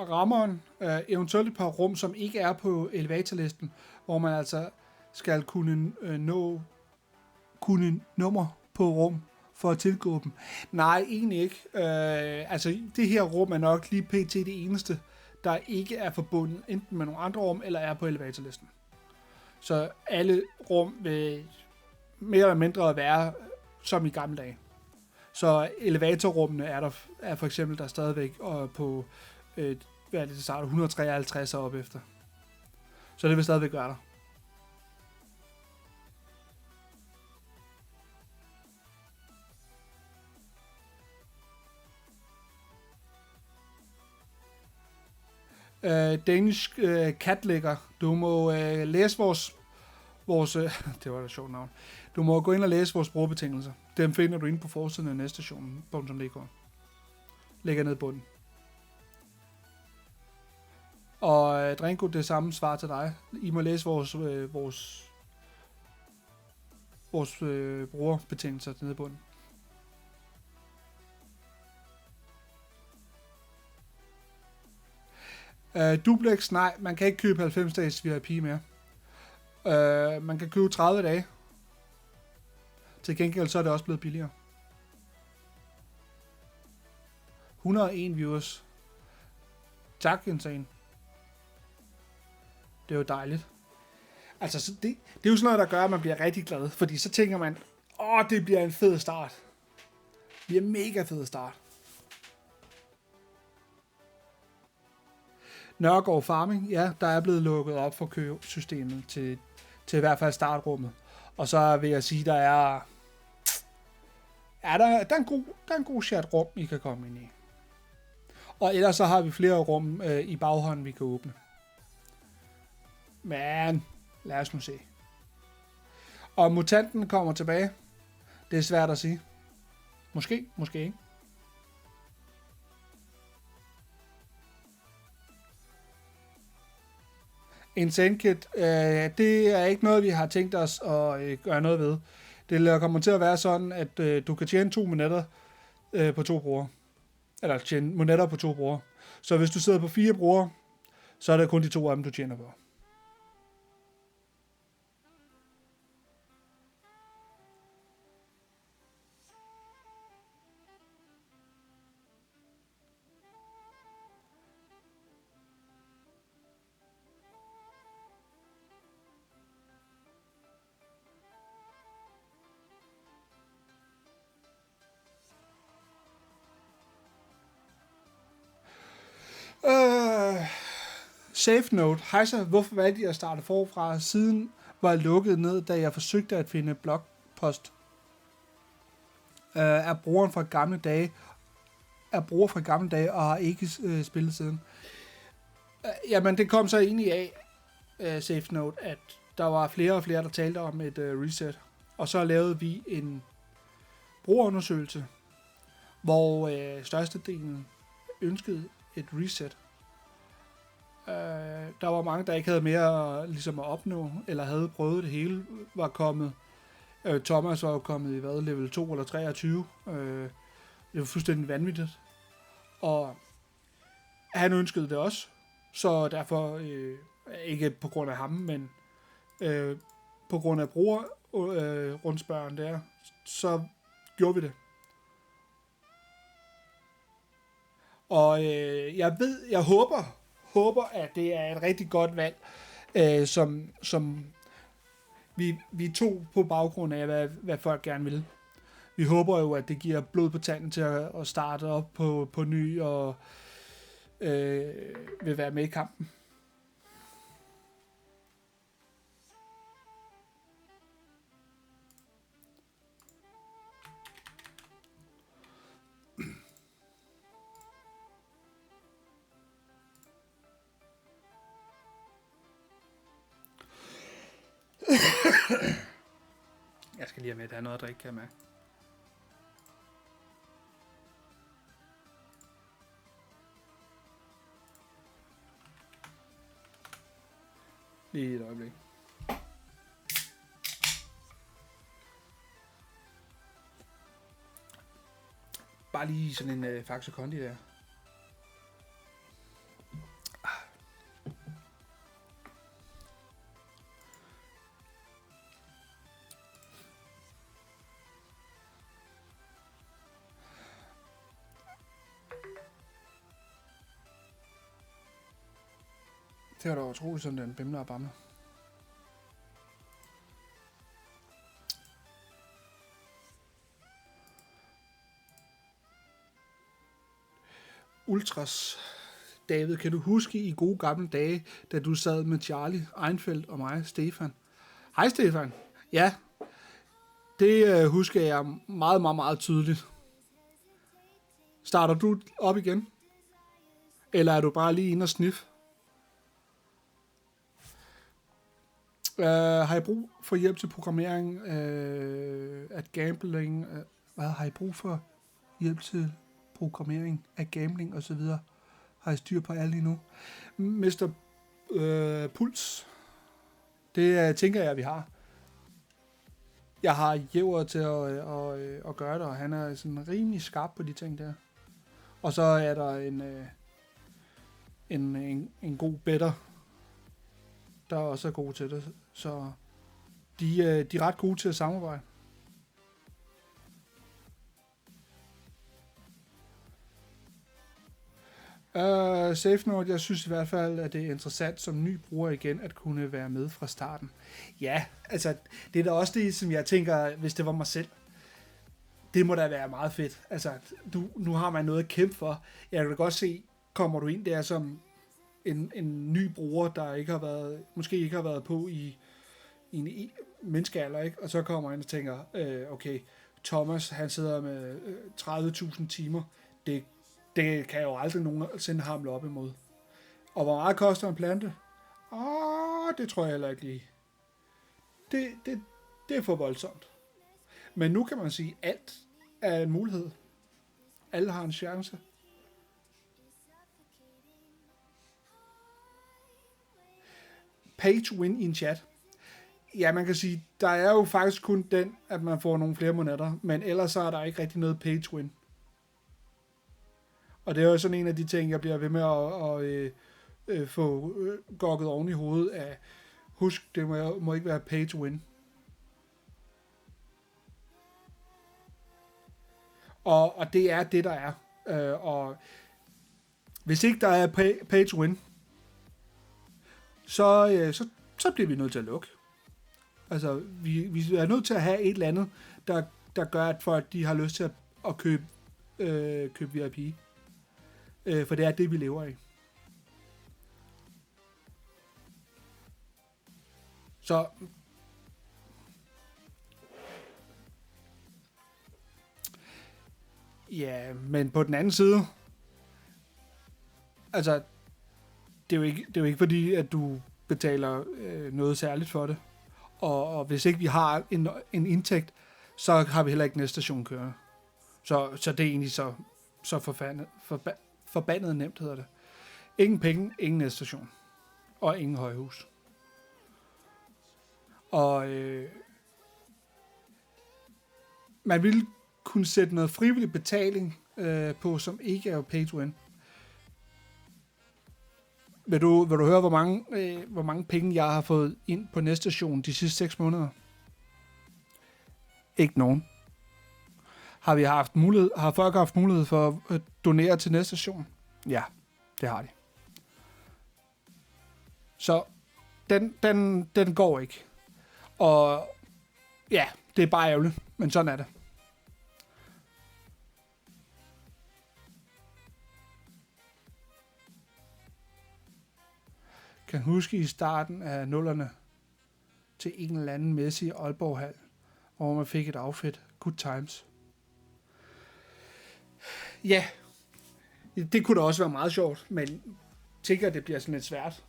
Rammeren, eventuelt et par rum, som ikke er på elevatorlisten, hvor man altså skal kunne nummer på rum for at tilgå dem. Nej, egentlig ikke. Altså, det her rum er nok lige pt. Det eneste, der ikke er forbundet enten med nogle andre rum, eller er på elevatorlisten. Så alle rum vil mere eller mindre være som i gamle dage. Så elevatorrummene er for eksempel der stadigvæk på hvad er det starter 153 op efter. Så det vil stadigvæk være der. Danish Catlægger. Du må læse vores det var da sjovt navn. Du må gå ind og læse vores brugerbetingelser. Dem finder du inde på forsiden af næstationen.dk. Lægger ned i bunden. Og Drenko, det samme svar til dig. I må læse vores brugerbetingelser nede i bunden. Duplex, nej, man kan ikke købe 90 dages VIP mere. Man kan købe 30 dage. Til gengæld så er det også blevet billigere. 101 viewers. Tak, Insane. Det er jo dejligt. Altså, det er jo sådan noget, der gør, at man bliver rigtig glad. Fordi så tænker man, det bliver en fed start. Det bliver en mega fed start. Nørregård Farming, ja, der er blevet lukket op for køsystemet til i hvert fald startrummet. Og så vil jeg sige, der er en god chat rum, I kan komme ind i. Og ellers så har vi flere rum i baghånden, vi kan åbne. Men lad os nu se. Og mutanten kommer tilbage. Det er svært at sige. Måske ikke. Insane Kit, det er ikke noget, vi har tænkt os at gøre noget ved. Det kommer til at være sådan, at du kan tjene 2 monetter på 2 brugere. Eller tjene monetter på 2 brugere. Så hvis du sidder på 4 brugere, så er det kun de 2 af dem, du tjener på. Safe note. Hej så, hvorfor valgte jeg at starte forfra? Siden var lukket ned, da jeg forsøgte at finde blogpost. Er bruger fra gamle dage og har ikke spillet siden. Jamen, det kom så egentlig af, safe note, at der var flere og flere, der talte om et reset. Og så lavede vi en brugerundersøgelse, hvor størstedelen ønskede et reset. Der var mange, der ikke havde mere ligesom at opnå, eller havde prøvet det hele, var kommet. Thomas var jo kommet i level 2 eller 23. Det var fuldstændig vanvittigt. Og han ønskede det også, så derfor, ikke på grund af ham, men på grund af rundspørgen der, så gjorde vi det. Og jeg håber, at det er et rigtig godt valg, som vi tog på baggrund af, hvad folk gerne vil. Vi håber jo, at det giver blod på tanden til at starte op på ny og vil være med i kampen. Jeg skal lige have med, at der er noget at drikke, kan jeg mærke. Lige et øjeblik. Bare lige sådan en Faxe Kondi der. Det var da utroligt, sådan den bimler og bamler. Ultras. David, kan du huske i gode gamle dage, da du sad med Charlie Einfeldt og mig, Stefan? Hej Stefan. Ja, det husker jeg meget, meget, meget tydeligt. Starter du op igen? Eller er du bare lige inde og snif? Har I brug for hjælp til programmering af gambling? Hvad har I brug for hjælp til programmering af gambling og så videre? Har I styr på alt lige nu? Mr. Puls. Det tænker jeg, vi har. Jeg har Jæver til at gøre det, og han er sådan rimelig skarp på de ting der. Og så er der en god better, der også er god til det. Så de er ret gode til at samarbejde. Safe Note, jeg synes i hvert fald, at det er interessant som ny bruger igen, at kunne være med fra starten. Ja, altså, det er da også det, som jeg tænker, hvis det var mig selv. Det må da være meget fedt. Altså, nu har man noget at kæmpe for. Jeg kan godt se, kommer du ind der som en ny bruger, der måske ikke har været på i en menneskealder, ikke? Og så kommer han og tænker, okay, Thomas, han sidder med 30.000 timer. Det kan jo aldrig nogensinde hamle op imod. Og hvor meget koster en plante? Det tror jeg heller ikke lige. Det er for voldsomt. Men nu kan man sige, at alt er en mulighed. Alle har en chance. Pay to win i en chat. Ja, man kan sige, der er jo faktisk kun den, at man får nogle flere monetter, men ellers så er der ikke rigtig noget pay to win. Og det er jo sådan en af de ting, jeg bliver ved med at få gokket oven i hovedet af. Husk, det må ikke være pay to win. Og det er det, der er. Og hvis ikke der er pay to win, så bliver vi nødt til at lukke. Altså, vi er nødt til at have et eller andet, der gør, at folk de har lyst til at købe VIP. For det er det, vi lever af. Så ja, men på den anden side, altså, det er jo ikke fordi, at du betaler noget særligt for det. Og hvis ikke vi har en indtægt, så har vi heller ikke næste station kørende. Så det er egentlig så forbandet nemt, hedder det. Ingen penge, ingen næste station. Og ingen højhus. Og man ville kunne sætte noget frivillig betaling på, som ikke er pay to win. Vil du høre, hvor mange penge jeg har fået ind på næste station de sidste 6 måneder? Ikke nogen. Har folk haft mulighed for at donere til næste station? Ja, det har de. Så den går ikke. Og ja, det er bare ærgerligt, men sådan er det. Kan huske i starten af nullerne til en eller anden messe i Aalborg Hall, hvor man fik et outfit. Good times. Ja, det kunne da også være meget sjovt, men tænker, det bliver sådan lidt svært.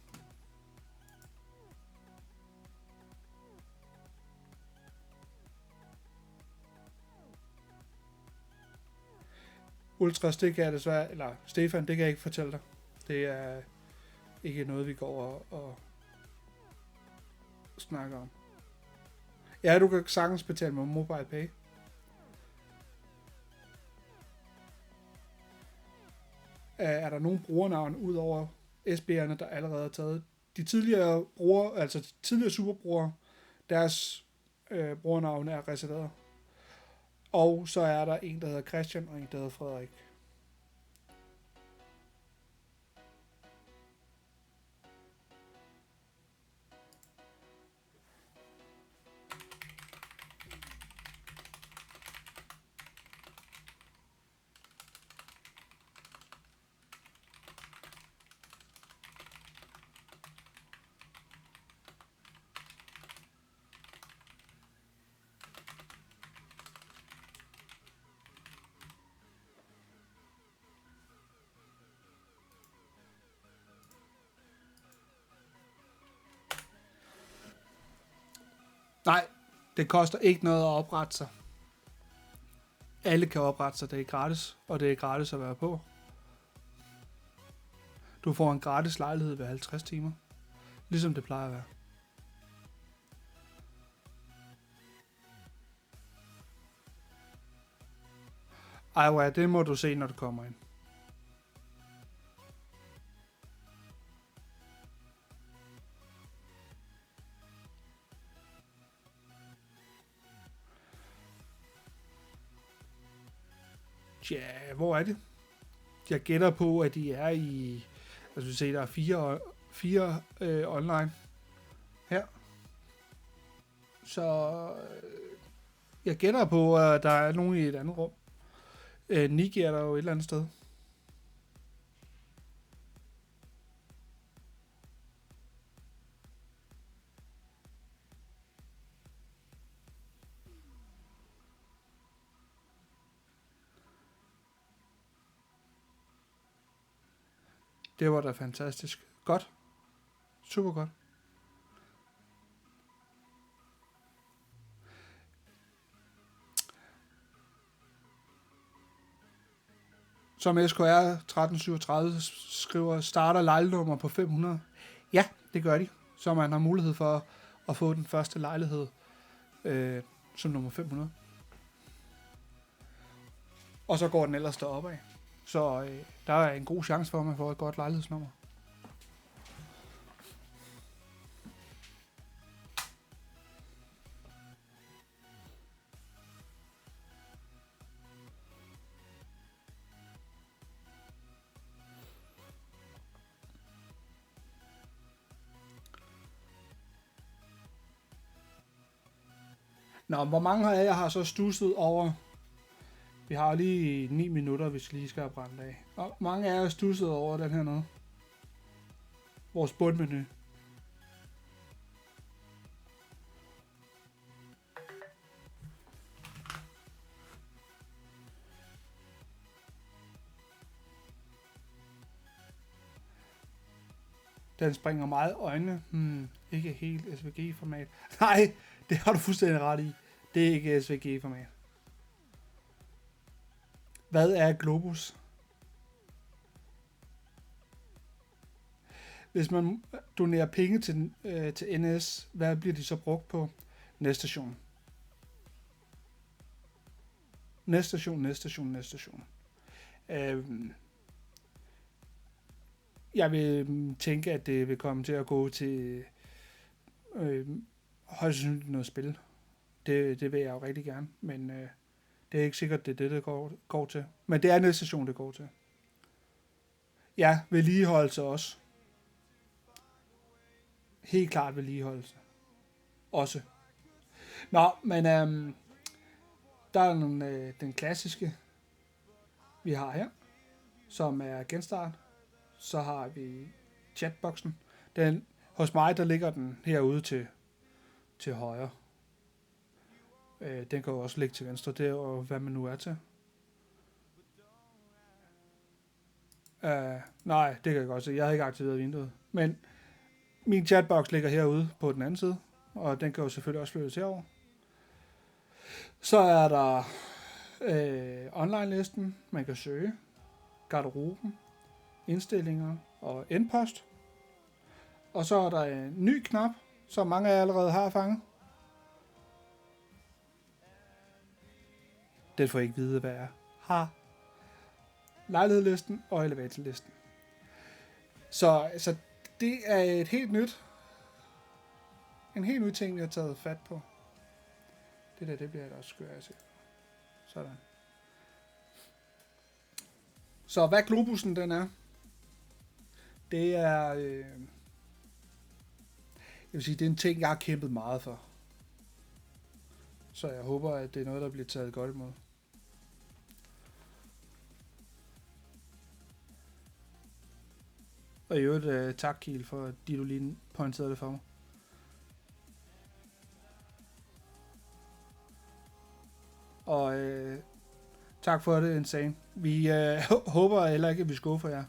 Ultras, det kan jeg desværre, eller Stefan, det kan jeg ikke fortælle dig. Det er ikke noget, vi går og snakker om. Ja, du kan sagtens betale med MobilePay. Er der nogen brugernavn ud over SB'erne, der allerede er taget? De tidligere brugere, altså de tidligere superbrugere, deres brugernavn er reserveret. Og så er der en, der hedder Christian, og en, der hedder Frederik. Nej, det koster ikke noget at oprette sig. Alle kan oprette sig, det er gratis, og det er gratis at være på. Du får en gratis lejlighed ved 50 timer, ligesom det plejer at være. Ej, det må du se, når du kommer ind. Ja, hvor er det? Jeg gætter på, at de er i... Altså, vi ser, der er fire online her. Så jeg gætter på, at der er nogen i et andet rum. Niki er der jo et eller andet sted. Det var da fantastisk. Godt. Super godt. Som SKR 1337 skriver, starter lejlighedsnummer på 500. Ja, det gør de. Så man har mulighed for at få den første lejlighed som nummer 500. Og så går den ellers deroppe af. Så der er en god chance for, at man får et godt lejlighedsnummer. Nå, hvor mange af jer har så stusset over... Vi har lige 9 minutter, hvis vi lige skal have brændt af. Og mange af jer har stusset over den her noget. Vores bundmenu. Den springer meget øjne. Ikke helt SVG-format. Nej, det har du fuldstændig ret i. Det er ikke SVG-format. Hvad er Globus? Hvis man donerer penge til NS, hvad bliver de så brugt på? Næste station. Næste station. Jeg vil tænke, at det vil komme til at gå til højst sandsynligt noget spil. Det vil jeg jo rigtig gerne, men det er ikke sikkert, det er det går til. Men det er næste station, det går til. Ja, vedligeholdelse også. Helt klart vedligeholdelse. Også. Nå, men der er den klassiske, vi har her, som er genstart. Så har vi chatboksen. Hos mig, der ligger den herude til højre. Den kan jo også ligge til venstre, det er jo, hvad man nu er til. Nej, det kan jeg godt se. Jeg har ikke aktiveret vinduet. Men min chatbox ligger herude på den anden side, og den kan jo selvfølgelig også flyttes herover. Så er der online-listen, man kan søge, garderoben, indstillinger og endpost. Og så er der en ny knap, som mange af jer allerede har fanget. Den får I ikke vide, hvad er. Har lejlighedslisten og elevatorlisten. Så det er en helt ny ting, jeg har taget fat på. Det bliver da også skørt at se. Sådan. Så hvad globussen den er, det er, jeg vil sige, det er en ting, jeg har kæmpet meget for. Så jeg håber, at det er noget, der bliver taget godt imod. Og i øvrigt, tak Kiel, for at du lige pointerede det for mig. Og tak for det, Insane. Vi håber heller ikke, at vi skuffer jer.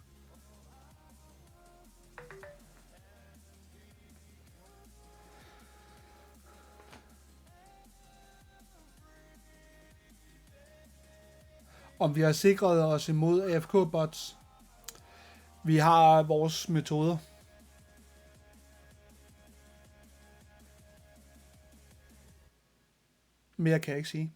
Om vi har sikret os imod AFK-bots. Vi har vores metoder. Mere kan jeg ikke sige.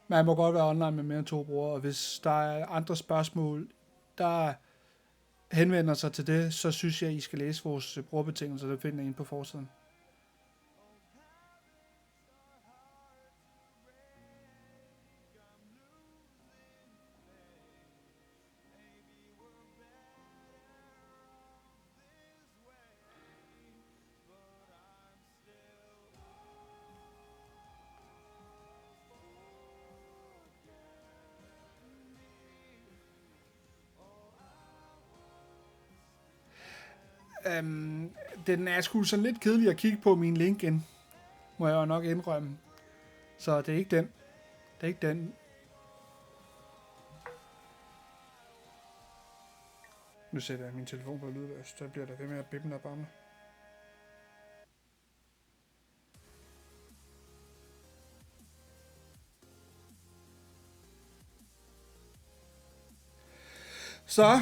Man må godt være online med mere end 2 brugere, og hvis der er andre spørgsmål, der henvender sig til det, så synes jeg, I skal læse vores brugerbetingelser, der finder inde på forsiden. Den er sgu sådan lidt kedelig at kigge på min LinkedIn, må jeg jo nok indrømme. Så det er ikke den. Det er ikke den. Nu sætter jeg min telefon på lydløs, så bliver der ved med at bippe og bamme. Så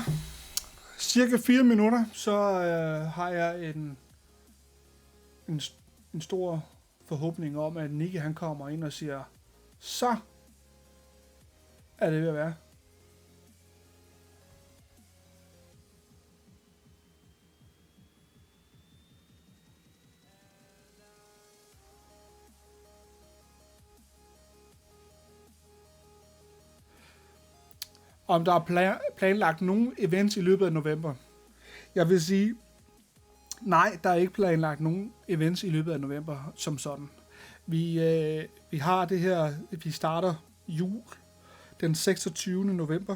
cirka 4 minutter, så har jeg en stor forhåbning om, at Nicky han kommer ind og siger, så er det ved at være. Om der er planlagt nogle events i løbet af november. Jeg vil sige, nej, der er ikke planlagt nogen events i løbet af november som sådan. Vi har det her, vi starter jul den 26. november.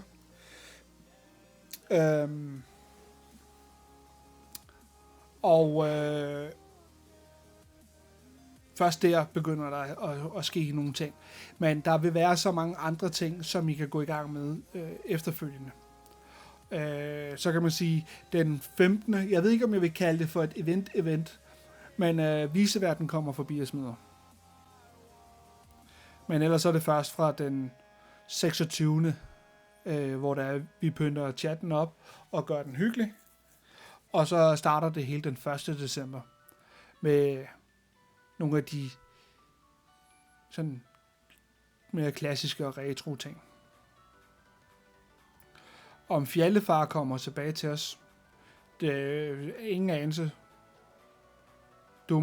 Først der begynder der at ske nogle ting. Men der vil være så mange andre ting, som I kan gå i gang med efterfølgende. Så kan man sige, den 15. Jeg ved ikke, om jeg vil kalde det for et event, men viseverden kommer forbi og smider. Men ellers er det først fra den 26. Hvor vi pynter chatten op og gør den hyggelig. Og så starter det hele den 1. december med nogle af de sådan mere klassiske og retro ting. Om Fjallefar kommer tilbage til os, det er ingen anelse. Du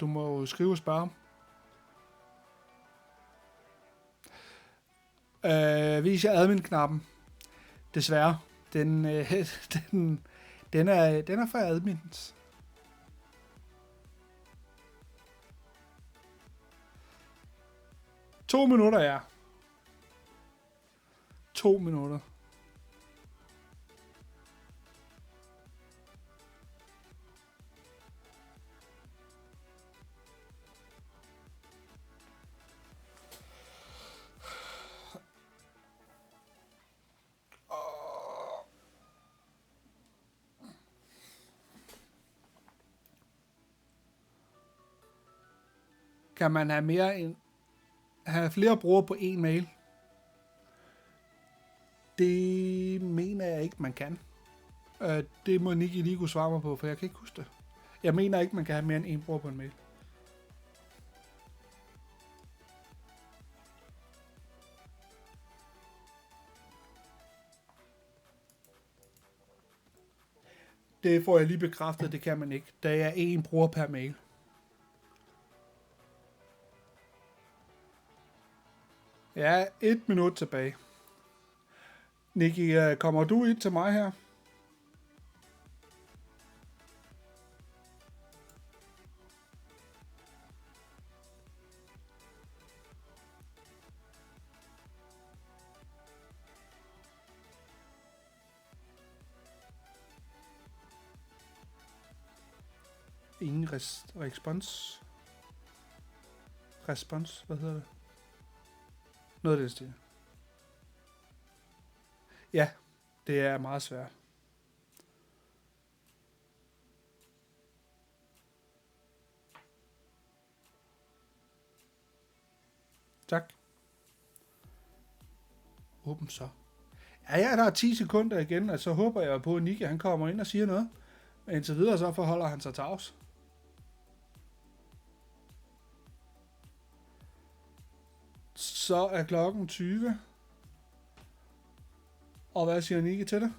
må skrive og spørge. Vis jer admin-knappen. Desværre. Den er for admins. To minutter, ja. 2 minutter. Kan man have flere brugere på en mail? Det mener jeg ikke, man kan. Det må Nicky lige kunne svare mig på, for jeg kan ikke huske det. Jeg mener ikke, man kan have mere end en bruger på en mail. Det får jeg lige bekræftet, det kan man ikke. Der er en bruger per mail. Ja, 1 minut tilbage. Nicky, kommer du ind til mig her? Ingen respons. Respons, hvad hedder det? Noget af det stil. Ja, det er meget svært. Tak. Åben så. Ja, der er 10 sekunder igen, og så håber jeg på, at Nicky han kommer ind og siger noget. Men indtil videre så forholder han sig tavs. Så er klokken 20. Og hvad siger Nicky til det?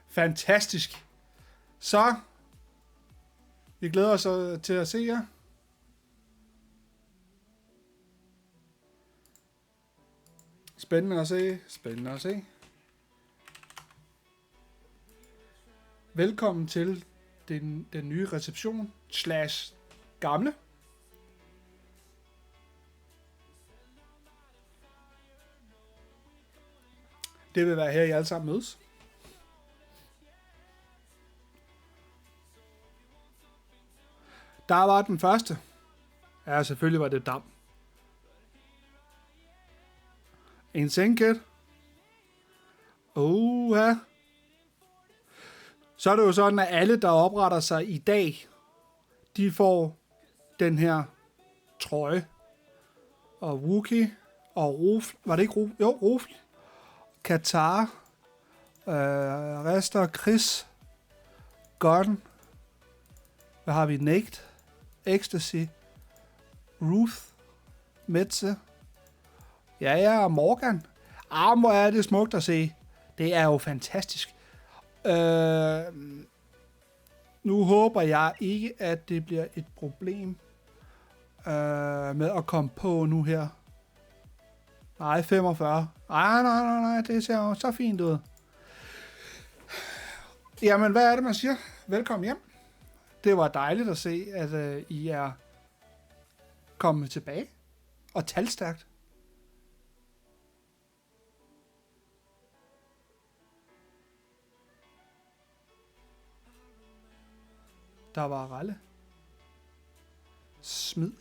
Fantastisk. Så. Vi glæder os til at se jer. Spændende at se. Spændende at se. Velkommen til den nye reception / gamle. Det vil være her, I alle sammen mødes. Der var den første. Ja, selvfølgelig var det Dam. En sengkæt. Ja. Så er det jo sådan, at alle, der opretter sig i dag, de får den her trøje. Og Wookie og Ruf. Var det ikke Ruf? Jo, Ruf. Katar. Rester, Chris. Gordon. Hvad har vi? Naked. Ecstasy. Ruth. Metze. Ja, og Morgan. Hvor er det smukt at se. Det er jo fantastisk. Nu håber jeg ikke, at det bliver et problem med at komme på nu her. Nej, 45. Nej, det ser jo så fint ud. Jamen, hvad er det, man siger? Velkommen hjem. Det var dejligt at se, at I er kommet tilbage. Og talstærkt. Der var Ralle. Smid.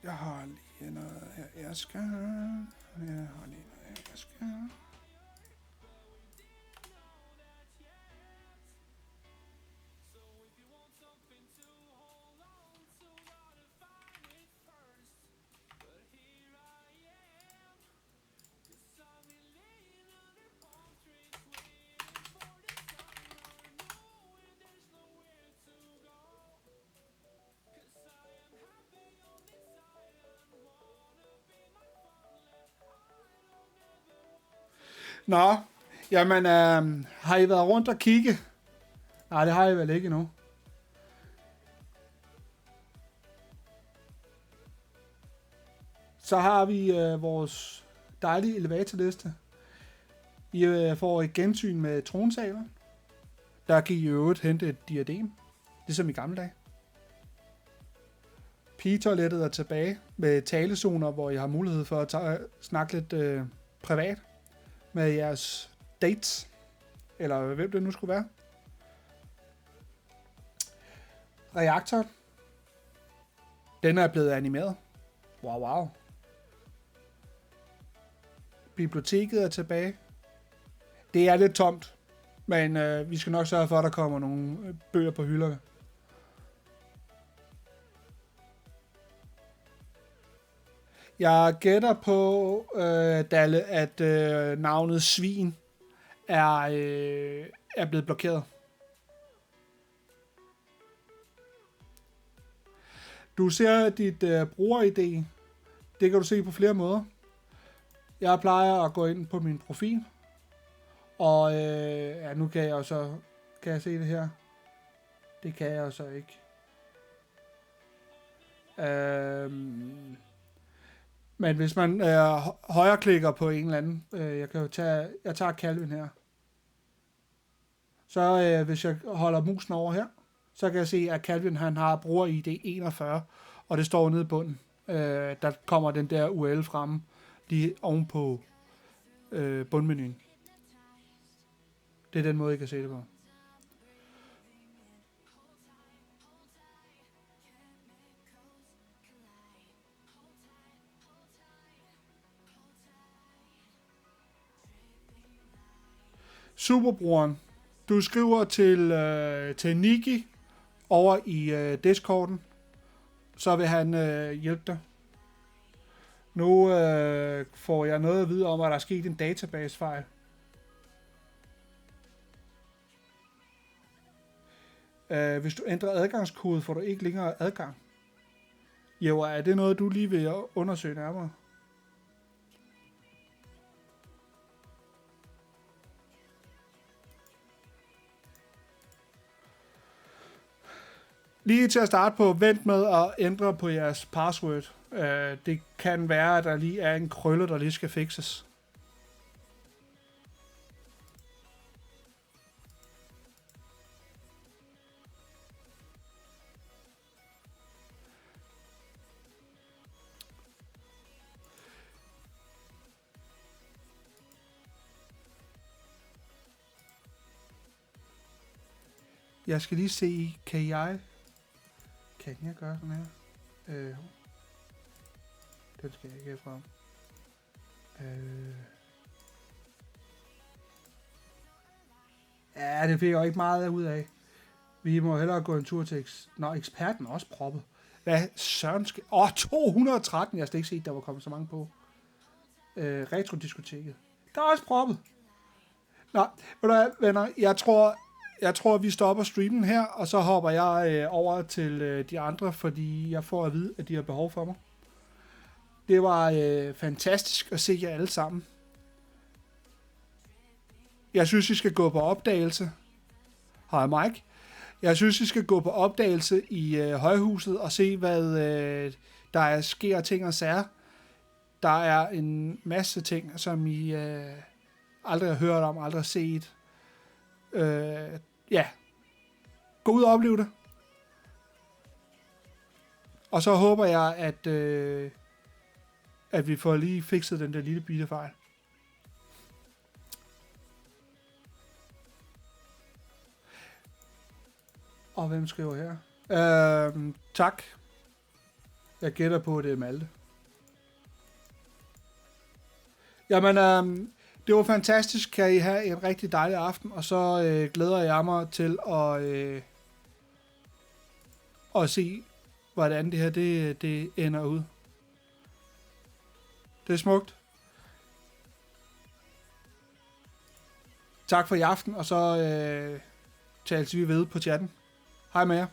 Jeg har lige noget her, jeg skal. Nå, jamen, har I været rundt og kigge? Nej, det har I vel ikke endnu. Så har vi vores dejlige elevatorliste. I får et gensyn med tronsalen. Der kan I i øvrigt hente et diadem, ligesom i gamle dage. Pigetoilettet er tilbage med talezoner, hvor I har mulighed for at snakke lidt privat med jeres dates, eller hvem det nu skulle være. Reaktor. Den er blevet animeret. Wow. Biblioteket er tilbage. Det er lidt tomt, men vi skal nok sørge for, at der kommer nogle bøger på hylderne. Jeg gætter på, Dalle, at navnet Svin er blevet blokeret. Du ser dit bruger-ID. Det kan du se på flere måder. Jeg plejer at gå ind på min profil. Og nu kan jeg jo så... Kan jeg se det her? Det kan jeg så ikke. Men hvis man højreklikker på en eller anden... Jeg tager Calvin her. Så hvis jeg holder musen over her, så kan jeg se, at Calvin han har bruger-ID 41. Og det står nede i bunden. Der kommer den der URL frem lige ovenpå bundmenuen. Det er den måde, I kan se det på. Superbrugeren. Du skriver til Niki over i Discorden. Så vil han hjælpe dig. Nu får jeg noget at vide om, at der er sket en databasefejl. Hvis du ændrer adgangskode, får du ikke længere adgang. Jo, er det noget, du lige vil undersøge nærmere? Lige til at starte på, vent med at ændre på jeres password. Det kan være, at der lige er en krølle, der lige skal fikses. Jeg skal lige se, kan jeg gøre sådan her? Den skal jeg ikke have frem. Ja, det fik jeg jo ikke meget ud af. Vi må hellere gå en tur til... eksperten er også proppet. Hvad søren skal... 213! Jeg har slet ikke set, der var kommet så mange på. Retrodiskoteket. Der er også proppet. Nå, ved du hvad, venner, jeg tror, vi stopper streamen her, og så hopper jeg over til de andre, fordi jeg får at vide, at de har behov for mig. Det var fantastisk at se jer alle sammen. Jeg synes, I skal gå på opdagelse. Hej Mike. Jeg synes, I skal gå på opdagelse i højhuset og se, hvad der sker ting og sager. Der er en masse ting, som I aldrig har hørt om, aldrig har set. Ja. Gå ud og opleve det. Og så håber jeg, at vi får lige fikset den der lille bitte fejl. Og hvem skriver her? Tak. Jeg gætter på, at det er Malte. Jamen, det var fantastisk. Kan I have en rigtig dejlig aften, og så glæder jeg mig til at se, hvordan det her det ender ud. Det er smukt. Tak for i aften, og så tales vi ved på chatten. Hej med jer.